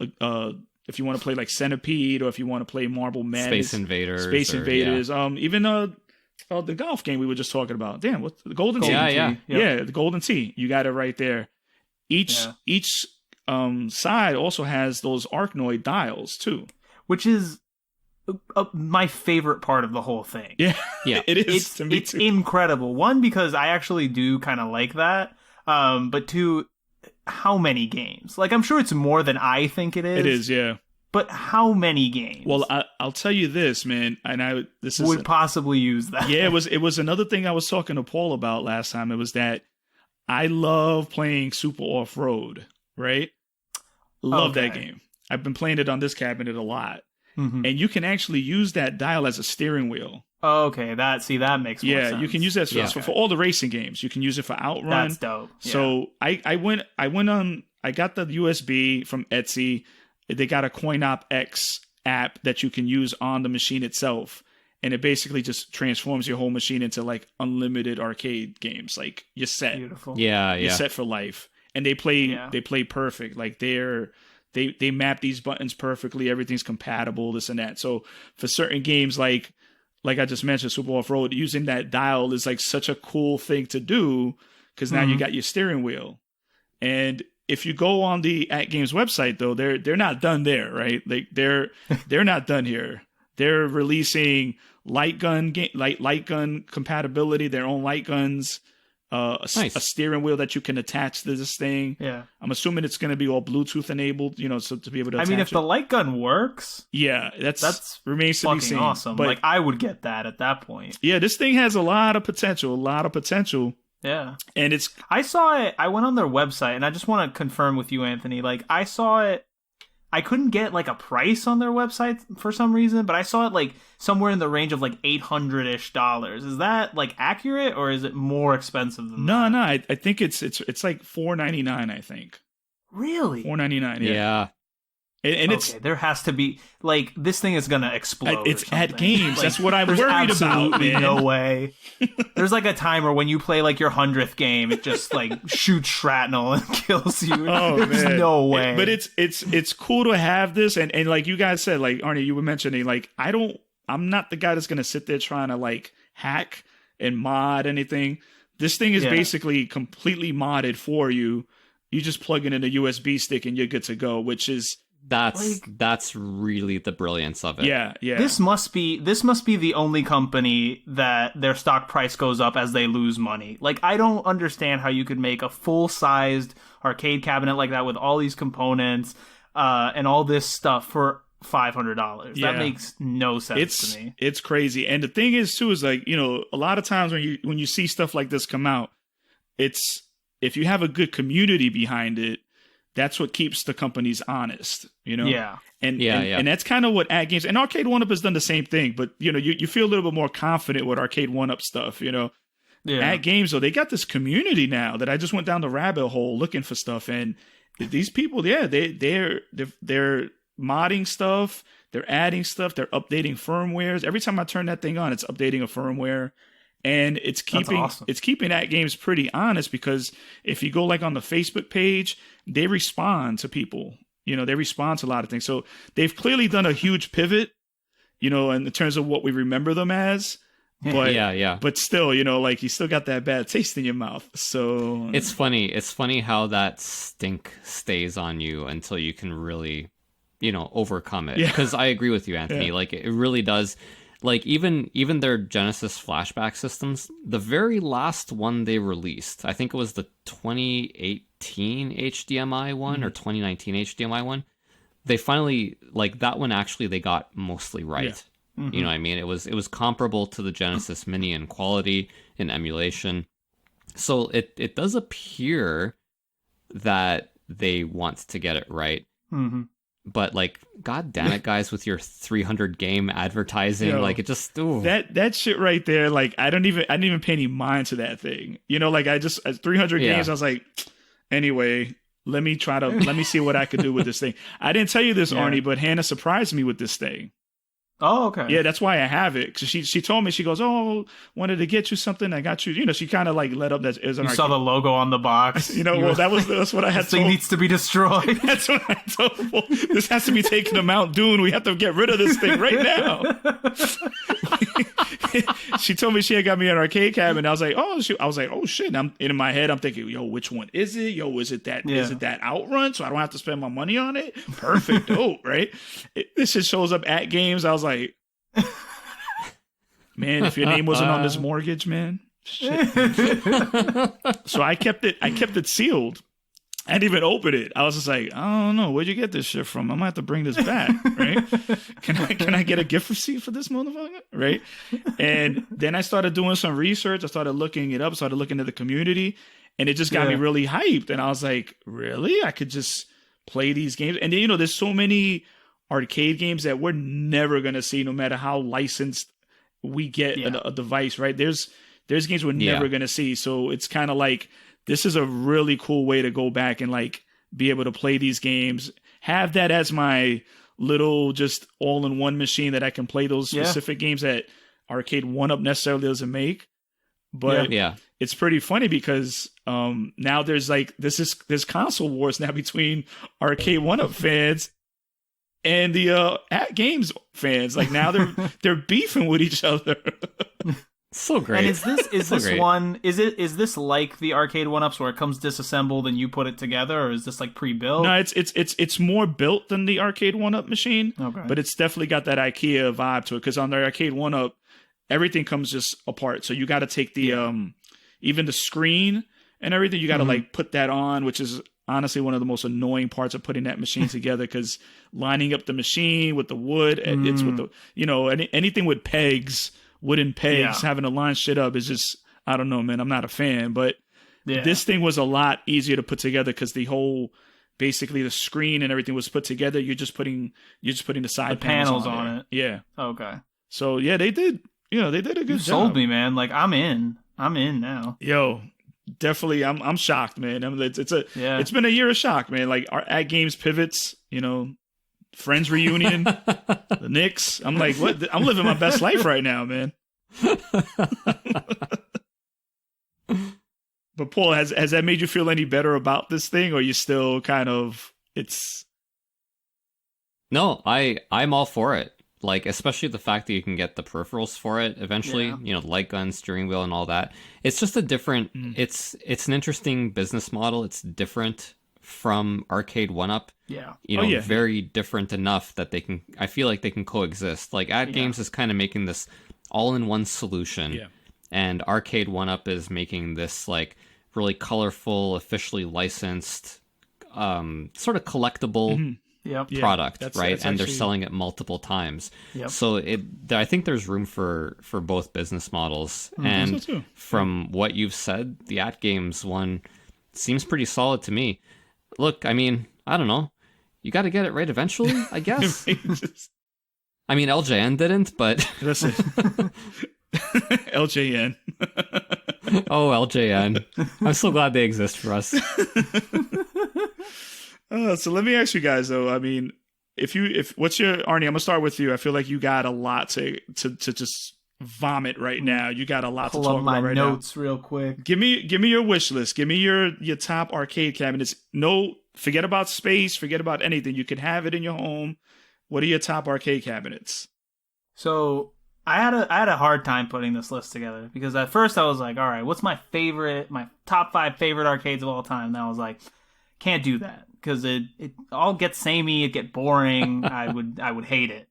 if you want to play like Centipede, or if you want to play Marble Madness, Space Invaders, even the golf game we were just talking about. Damn, what the Golden Tee? The Golden Tee. You got it right there. Each side also has those Arkanoid dials too, which is my favorite part of the whole thing. Yeah, it is. It's incredible. One, because I actually do kind of like that. But two, how many games? Like, I'm sure it's more than I think it is. It is, yeah. But how many games? Well, I'll tell you this, man, and would possibly use that. Yeah, it was another thing I was talking to Paul about last time. It was that I love playing Super Off-Road, right? Love that game. I've been playing it on this cabinet a lot. Mm-hmm. And you can actually use that dial as a steering wheel. Okay, that makes more sense. Yeah, you can use that for all the racing games. You can use it for Outrun. That's dope. Yeah. So I got the USB from Etsy. They got a CoinOp X app that you can use on the machine itself. And it basically just transforms your whole machine into like unlimited arcade games. Like you're set. Beautiful. You're set for life. And they play perfect. Like they map these buttons perfectly. Everything's compatible, this and that. So for certain games like I just mentioned, Super Off-Road, using that dial is like such a cool thing to do because now you got your steering wheel. And if you go on the ATgames website though, they're not done there, right? Like they're not done here. They're releasing light gun compatibility, their own light guns. A steering wheel that you can attach to this thing. Yeah. I'm assuming it's going to be all Bluetooth enabled, so to be able to attach if the light gun works... Yeah, that's remains to be seen. Awesome. But, I would get that at that point. Yeah, this thing has a lot of potential. Yeah. And it's... I saw it... I went on their website, and I just want to confirm with you, Anthony. Like, I saw it... I couldn't get like a price on their website for some reason, but I saw it like somewhere in the range of like $800-ish. Is that like accurate, or is it more expensive than that? No. I think it's like $499. I think. Really? $499. Yeah. And it's there has to be like this thing is gonna explode. It's ATgames. Like, that's what I'm worried about. Man. No way. There's like a timer when you play like your 100th game, it just like shoots shrapnel and kills you. There's no way. But it's cool to have this, and like you guys said, like Arnie, you were mentioning, like I'm not the guy that's gonna sit there trying to like hack and mod anything. This thing is basically completely modded for you. You just plug it in a USB stick and you're good to go, which is. That's really the brilliance of it. Yeah. This must be the only company that their stock price goes up as they lose money. Like, I don't understand how you could make a full-sized arcade cabinet like that with all these components and all this stuff for $500. That makes no sense to me. It's crazy. And the thing is too is like, a lot of times when you see stuff like this come out, it's if you have a good community behind it, that's what keeps the companies honest, Yeah. And that's kind of what ATgames and Arcade 1-Up has done the same thing, but you feel a little bit more confident with Arcade 1-Up stuff, Yeah. ATgames though, they got this community now that I just went down the rabbit hole looking for stuff, and these people, they're modding stuff, they're adding stuff, they're updating firmwares. Every time I turn that thing on, it's updating a firmware. And it's keeping ATgames pretty honest, because if you go like on the Facebook page, they respond to people. They respond to a lot of things. So they've clearly done a huge pivot, in terms of what we remember them as. But Yeah. but still, like you still got that bad taste in your mouth. So It's funny. It's funny how that stink stays on you until you can really, overcome it. Yeah. Because I agree with you, Anthony. Yeah. Like it really does. Like even their Genesis flashback systems, the very last one they released, I think it was the 2018 HDMI one or 2019 HDMI one. They finally, like that one actually they got mostly right. Yeah. You know what I mean? It was comparable to the Genesis Mini in quality and emulation. So it does appear that they want to get it right. Mm-hmm. But like, god damn it, guys, with your 300 game advertising, like it just that shit right there. Like I didn't even pay any mind to that thing. Like I just 300 games. I was like, anyway, let me see what I could do with this thing. I didn't tell you this, Arnie, but Hannah surprised me with this thing. Oh, okay. Yeah, that's why I have it. Cause she told me, she goes, "Oh, wanted to get you something. I got you." She kind of like let up that is. You saw the logo on the box. That's what I had. This thing needs to be destroyed. That's what I told. Well, this has to be taken to Mount Dune. We have to get rid of this thing right now. She told me she had got me an arcade cabinet. I was like, oh shit. I'm in my head. I'm thinking, yo, which one is it? Yo, is it that? Is it that Outrun? So I don't have to spend my money on it. Perfect. Dope. Right. This shit shows up at games. I was like, man, if your name wasn't on this mortgage, man. Shit. So I kept it sealed. I didn't even open it. I was just like, I don't know, where'd you get this shit from? I'm gonna have to bring this back, right? Can I get a gift receipt for this motherfucker, right? And then I started doing some research. I started looking it up. Started looking at the community, and it just got me really hyped. And I was like, really? I could just play these games. And then there's so many arcade games that we're never gonna see, no matter how licensed we get a device, right? There's games we're never gonna see. So it's kind of like, this is a really cool way to go back and like be able to play these games, have that as my little just all-in-one machine that I can play those specific games that Arcade 1-Up necessarily doesn't make. But it's pretty funny because now there's there's console wars now between Arcade 1-Up fans and the ATgames fans. Like now they're beefing with each other. So great. And is this great. one, is this like the arcade 1-Ups where it comes disassembled and you put it together, or is this like pre-built? No, it's more built than the arcade 1-Up machine. Okay. But it's definitely got that IKEA vibe to it, because on the arcade 1-Up, everything comes just apart. So you got to take the even the screen and everything, you got to like put that on, which is honestly one of the most annoying parts of putting that machine together, because lining up the machine with the wood, it's with the anything with pegs. Wooden pegs, having to line shit up is just, I don't know, man. I'm not a fan, but this thing was a lot easier to put together because the whole, basically the screen and everything was put together. You're just putting the side panels on it. Yeah. Okay. So they did. They did a good job. Sold me, man. Like I'm in now. Yo, definitely. I'm shocked, man. It's been a year of shock, man. Like our ATgames pivots, Friends reunion, the Knicks. I'm like, what? I'm living my best life right now, man. But Paul, has that made you feel any better about this thing, or you still kind of No, I'm all for it. Like, especially the fact that you can get the peripherals for it eventually, light gun, steering wheel, and all that. It's just a different. It's an interesting business model. It's different from arcade 1-Up. Very different enough that I feel like they can coexist. Like ATgames is kind of making this all-in-one solution, and arcade 1-Up is making this like really colorful, officially licensed, sort of collectible product, right? And they're selling it multiple times. So I think there's room for both business models. And from what you've said, the ATgames one seems pretty solid to me. Look, I mean, I don't know. You got to get it right eventually, I guess. I mean, LJN didn't, but... Listen. LJN. Oh, LJN. I'm so glad they exist for us. So let me ask you guys, though. I mean, what's your... Arnie, I'm going to start with you. I feel like you got a lot to just vomit right now. You got a lot to talk about right now. Pull up my notes real quick. Give me your wish list. Give me your top arcade cabinets. No, forget about space. Forget about anything. You can have it in your home. What are your top arcade cabinets? So I had a hard time putting this list together because at first I was like, all right, what's my top 5 favorite arcades of all time? And I was like, can't do that because it all gets samey, it get boring. I would hate it.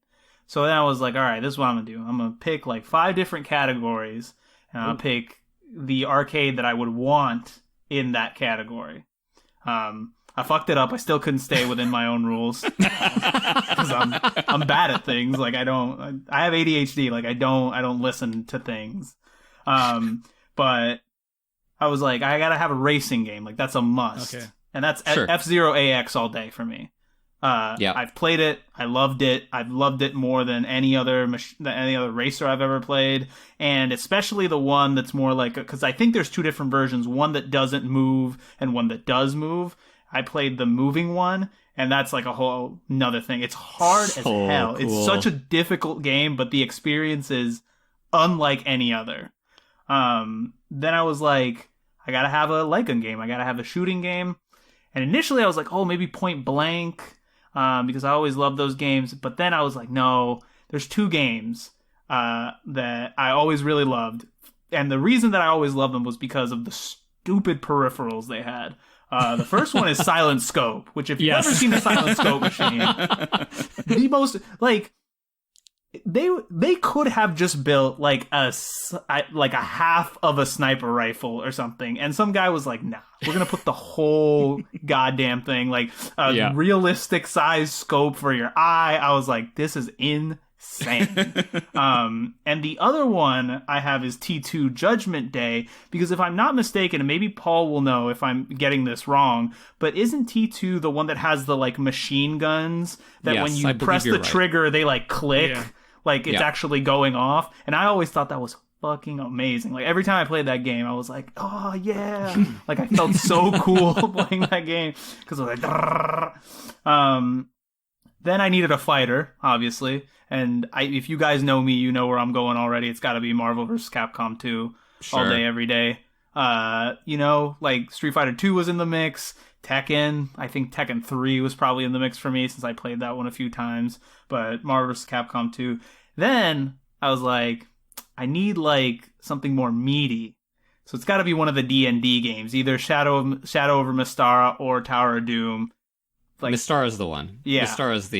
So then I was like, all right, this is what I'm gonna do. I'm gonna pick like 5 different categories, and I'll pick the arcade that I would want in that category. I fucked it up. I still couldn't stay within my own rules because I'm bad at things. Like I have ADHD. Like I don't listen to things. But I was like, I gotta have a racing game. Like that's a must. Okay. And that's Sure. F-Zero AX all day for me. Yeah. I've played it. I loved it. I've loved it more than any other racer I've ever played, and especially the one that's more like, because I think there's 2 different versions, one that doesn't move and one that does move. I played the moving one, and that's like a whole another thing. It's hard as hell. Cool. It's such a difficult game, but the experience is unlike any other. Then I was like, I gotta have a light gun game. I gotta have a shooting game. And initially I was like, oh, maybe Point Blank, because I always loved those games. But then I was like, no, there's 2 games that I always really loved. And the reason that I always loved them was because of the stupid peripherals they had. The first one is Silent Scope, which if you've Yes. ever seen a Silent Scope machine, the most, like, they could have just built like a half of a sniper rifle or something, and some guy was like, nah, we're gonna put the whole goddamn thing, like a realistic size scope for your eye. I was like, this is insane. And the other one I have is T2 Judgment Day, because if I'm not mistaken, and maybe Paul will know if I'm getting this wrong, but isn't T2 the one that has the like machine guns that Yes, when I you believe press the you're right. trigger they like click? Yeah. Like it's Yeah. actually going off, and I always thought that was fucking amazing. Like every time I played that game, I was like, "Oh yeah!" Like I felt so cool playing that game because I was like, "Drrrr." Then I needed a fighter, obviously, and if you guys know me, you know where I'm going already. It's got to be Marvel vs. Capcom 2 all Sure. day, every day. Like Street Fighter 2 was in the mix. Tekken, I think Tekken 3 was probably in the mix for me since I played that one a few times, but Marvel vs. Capcom 2. Then I was like, I need like something more meaty. So it's got to be one of the D&D games, either Shadow over Mystara or Tower of Doom. Like Mystara is the one. Yeah. Mystara is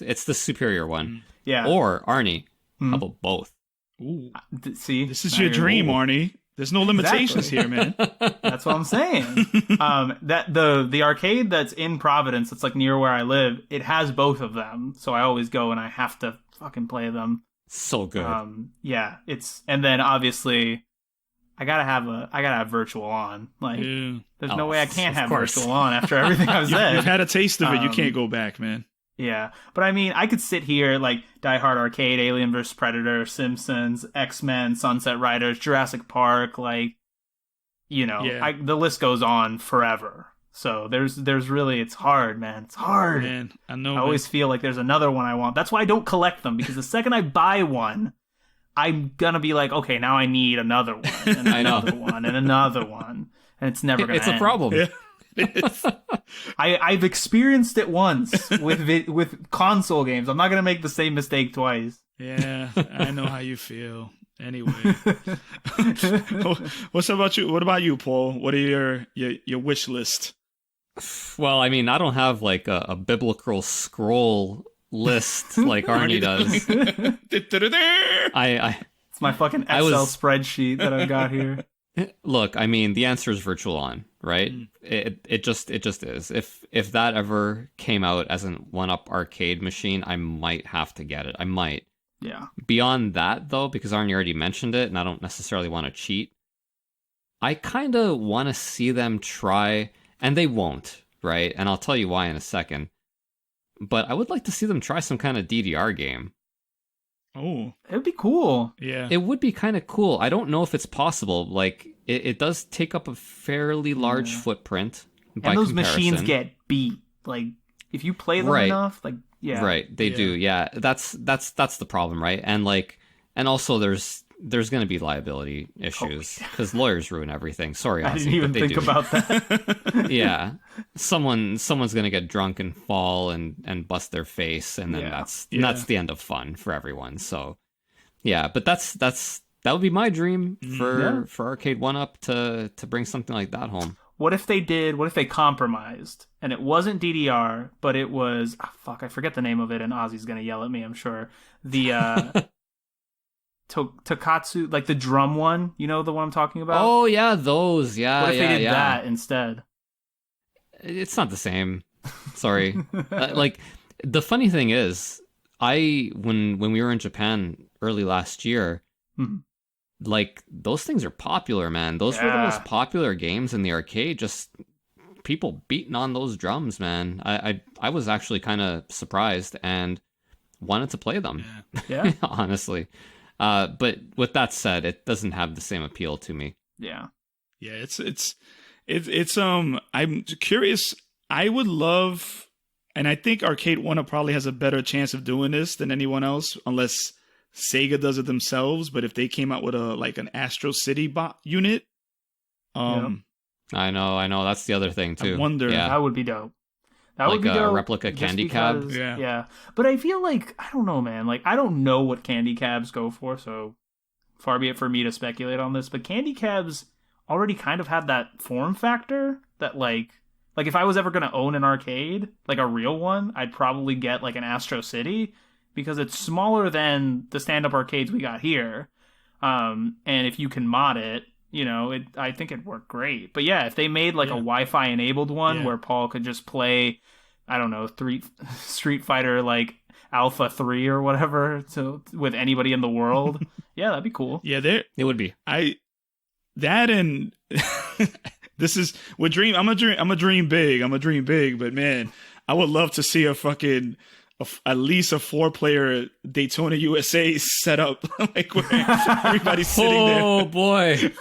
it's the superior one. yeah. Or Arnie. How about both? Ooh, See? this is Now your you're- dream, Arnie. There's no limitations Exactly. here, man. That's what I'm saying. That the arcade that's in Providence, that's like near where I live, it has both of them. So I always go and I have to fucking play them. So good. Yeah, and then obviously I gotta have virtual on. Like Yeah. there's no way I can't of have course. virtual on after everything I've said. You've had a taste of it. You Um, can't go back, man. Yeah, but I mean, I could sit here like Die Hard Arcade, Alien vs Predator, Simpsons, X-Men, Sunset Riders, Jurassic Park, like, Yeah. the list goes on forever. So there's really, it's hard, man. It's hard. Man, I know. I always feel like there's another one I want. That's why I don't collect them, because the second I buy one, I'm gonna be like, okay, now I need another one, and I know. another one, and another one, and it's never gonna It's a end. problem. Yeah. I've experienced it once with console games. I'm not gonna make the same mistake twice. Yeah, I know how you feel. Anyway, what about you, Paul? What are your wish list? Well, I mean, I don't have like a biblical scroll list like Arnie does. I It's my fucking I Excel was- spreadsheet that I've got here. look. I mean, the answer is Virtual On, right? It just is. If that ever came out as an one-up arcade machine, I might have to get it. I might. Yeah. Beyond that, though, because Arnie already mentioned it, and I don't necessarily want to cheat, I kind of want to see them try, and they won't, right? And I'll tell you why in a second. But I would like to see them try some kind of DDR game. Oh, It'd be cool. yeah. It would be kind of cool. I don't know if it's possible. Like, it does take up a fairly large footprint by And those comparison. machines get beat. Like, if you play them Right. enough, like, yeah. Right, they Yeah. do. Yeah, that's the problem, right? And like, and also there's going to be liability issues because lawyers ruin everything. Sorry, I Ozzy, didn't even but they think do. about that. Yeah, someone's going to get drunk and fall and bust their face, and then Yeah. that's Yeah. that's the end of fun for everyone. So, Yeah, but that would be my dream Yeah. for Arcade 1-Up to bring something like that home. What if they compromised and it wasn't DDR, but it was, I forget the name of it, and Ozzy's gonna yell at me, I'm sure. The Tokatsu, like the drum one, you know the one I'm talking about? Oh yeah, those. Yeah, What if yeah, they did yeah. that instead? It's not the same. Sorry. Like the funny thing is, when we were in Japan early last year, Mhm. like those things are popular, man. Those were the Yeah. most popular games in the arcade. Just people beating on those drums, man. I was actually kind of surprised and wanted to play them. Yeah. Honestly. But with that said, it doesn't have the same appeal to me. Yeah. Yeah, it's I'm curious. I would love, and I think Arcade 1-Up probably has a better chance of doing this than anyone else, unless Sega does it themselves. But if they came out with an Astro City unit, Yep. I know. That's the other thing too. I wonder. Yeah. That would be dope. That Like would be a dope. replica just candy cab? because- Yeah. Yeah. But I feel like, I don't know, man. Like, I don't know what candy cabs go for, so far be it for me to speculate on this. But candy cabs already kind of had that form factor that, like if I was ever going to own an arcade, like a real one, I'd probably get like an Astro City because it's smaller than the stand-up arcades we got here. And if you can mod it, I think it'd work great. But yeah, if they made like a Wi-Fi enabled one where Paul could just play, I don't know, Street Fighter like Alpha 3 or whatever with anybody in the world, yeah, that'd be cool. Yeah, It would be. This is what dream. I'm a dream big, but man, I would love to see at least a 4-player Daytona USA set up, like where everybody's sitting there. Oh boy.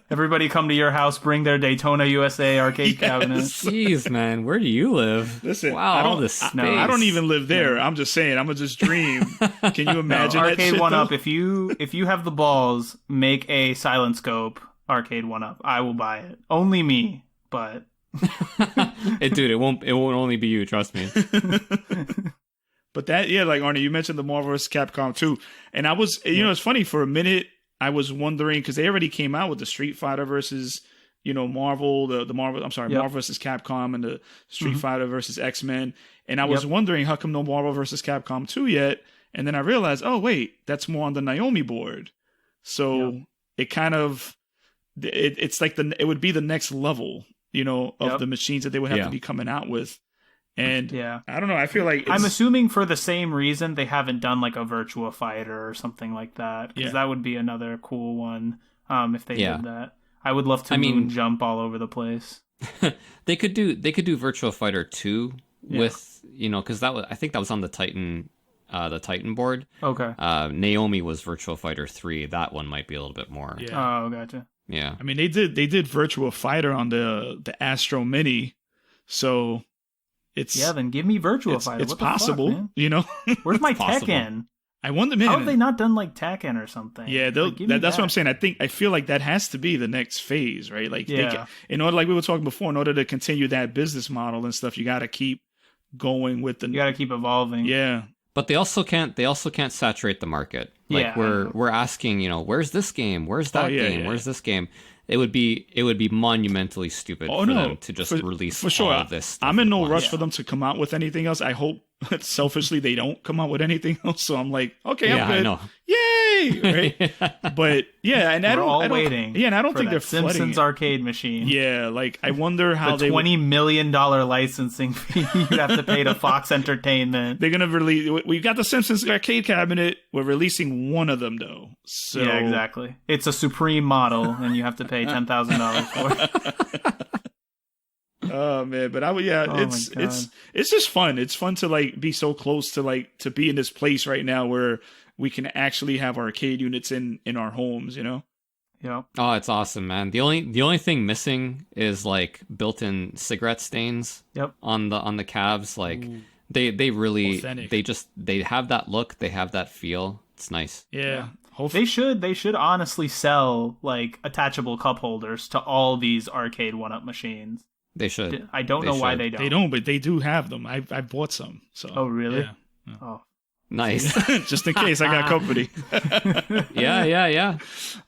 Everybody come to your house, bring their Daytona USA arcade cabinet. Jeez, man, where do you live? Listen, wow, I all don't, this space. I don't even live there. I'm just saying, I'm gonna just dream. Can you imagine that Arcade shit, 1-Up, though? if you have the balls, make a Silent Scope Arcade 1-Up. I will buy it. Only me, but Dude, it won't only be you, trust me. But that, yeah, like Arnie, you mentioned the Marvel vs. Capcom 2, and I was, it's funny, for a minute I was wondering, because they already came out with the Street Fighter versus, Marvel, the Marvel, I'm sorry, Marvel vs. Capcom and the Street Fighter versus X-Men, and I was wondering how come no Marvel vs. Capcom 2 yet, and then I realized, oh wait, that's more on the Naomi board, so it kind of, it's like it would be the next level, of the machines that they would have to be coming out with. And I don't know, I feel like I'm assuming for the same reason they haven't done like a Virtua Fighter or something like that, because that would be another cool one if they did that. I would love to moon jump all over the place. They could do Virtua Fighter 2 with, because I think that was on the Titan board. Okay. Naomi was Virtua Fighter 3. That one might be a little bit more. Yeah. Oh, gotcha. Yeah. I mean, they did Virtua Fighter on the Astro Mini, so it's then give me Virtua Fighter. It's what the possible, fuck, Where's my possible. Tekken? I wonder, man. How have they not done like Tekken or something? Yeah, Like, give me that's that. what I'm saying. I feel like that has to be the next phase, right? Like, in order, like we were talking before, in order to continue that business model and stuff, you got to keep going with the. You got to keep evolving. Yeah, But they also can't saturate the market. Like we're asking, where's this game? Where's that game? Where's this game? It would be monumentally stupid for them to just release for sure. all of this stuff I'm in no at rush once. for them to come out with anything else. I hope selfishly they don't come out with anything else. So I'm like, okay, I'm good. I know. Yay! Right? But yeah, and We're all waiting. Yeah, and I don't for think that they're flooding Simpsons it. arcade machine. Yeah, like I wonder how The $20 million licensing fee you have to pay to Fox Entertainment. they're gonna release. We've got the Simpsons arcade cabinet. We're releasing one of them though. So Yeah, exactly. It's a Supreme model, and you have to pay $10,000 for it. Oh man, but my God. it's just fun. It's fun to like be so close to be in this place right now where we can actually have arcade units in our homes. Yep. Oh, it's awesome, man. The only thing missing is like built-in cigarette stains. Yep. On the cabs, like they really Authentic. they have that look, they have that feel. It's nice. Yeah. Hopefully. They should honestly sell like attachable cup holders to all these arcade 1-Up machines. They should. I don't know why they don't. They don't, but they do have them. I've bought some. So. Oh really? Yeah. Oh, Nice. Just in case I got company. Yeah.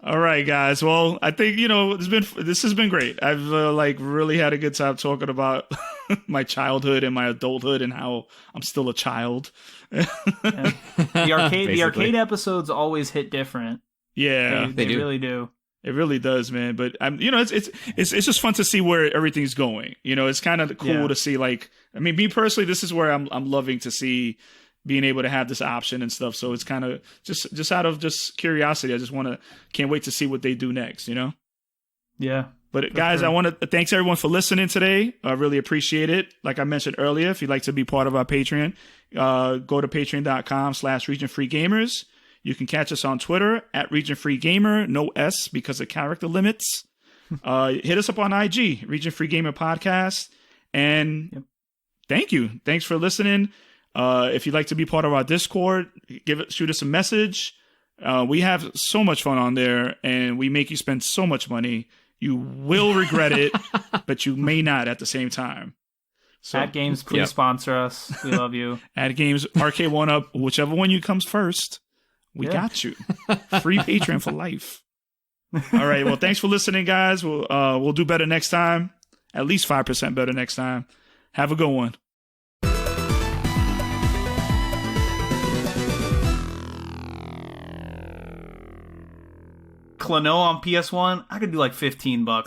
All right, guys. Well, I think this has been great. I've really had a good time talking about my childhood and my adulthood and how I'm still a child. Yeah. The arcade episodes always hit different. Yeah, they really do. It really does, man. But it's just fun to see where everything's going. It's kind of cool to see. Me personally, this is where I'm loving to see being able to have this option and stuff. So it's kind of just out of just curiosity. I can't wait to see what they do next. Yeah. But guys, I want to thanks everyone for listening today. I really appreciate it. Like I mentioned earlier, if you'd like to be part of our Patreon, go to patreon.com/regionfreegamers. You can catch us on Twitter at regionfreegamer, no S because of character limits. Hit us up on IG, Region Free Gamer Podcast. And thank you. Thanks for listening. If you'd like to be part of our Discord, shoot us a message. We have so much fun on there, and we make you spend so much money. You will regret it, but you may not at the same time. So, ATgames, please sponsor us. We love you. ATgames, RK1UP, whichever one you comes first, we got you. Free Patreon for life. All right. Well, thanks for listening, guys. We'll do better next time. At least 5% better next time. Have a good one. Clano on PS1, I could do like $15.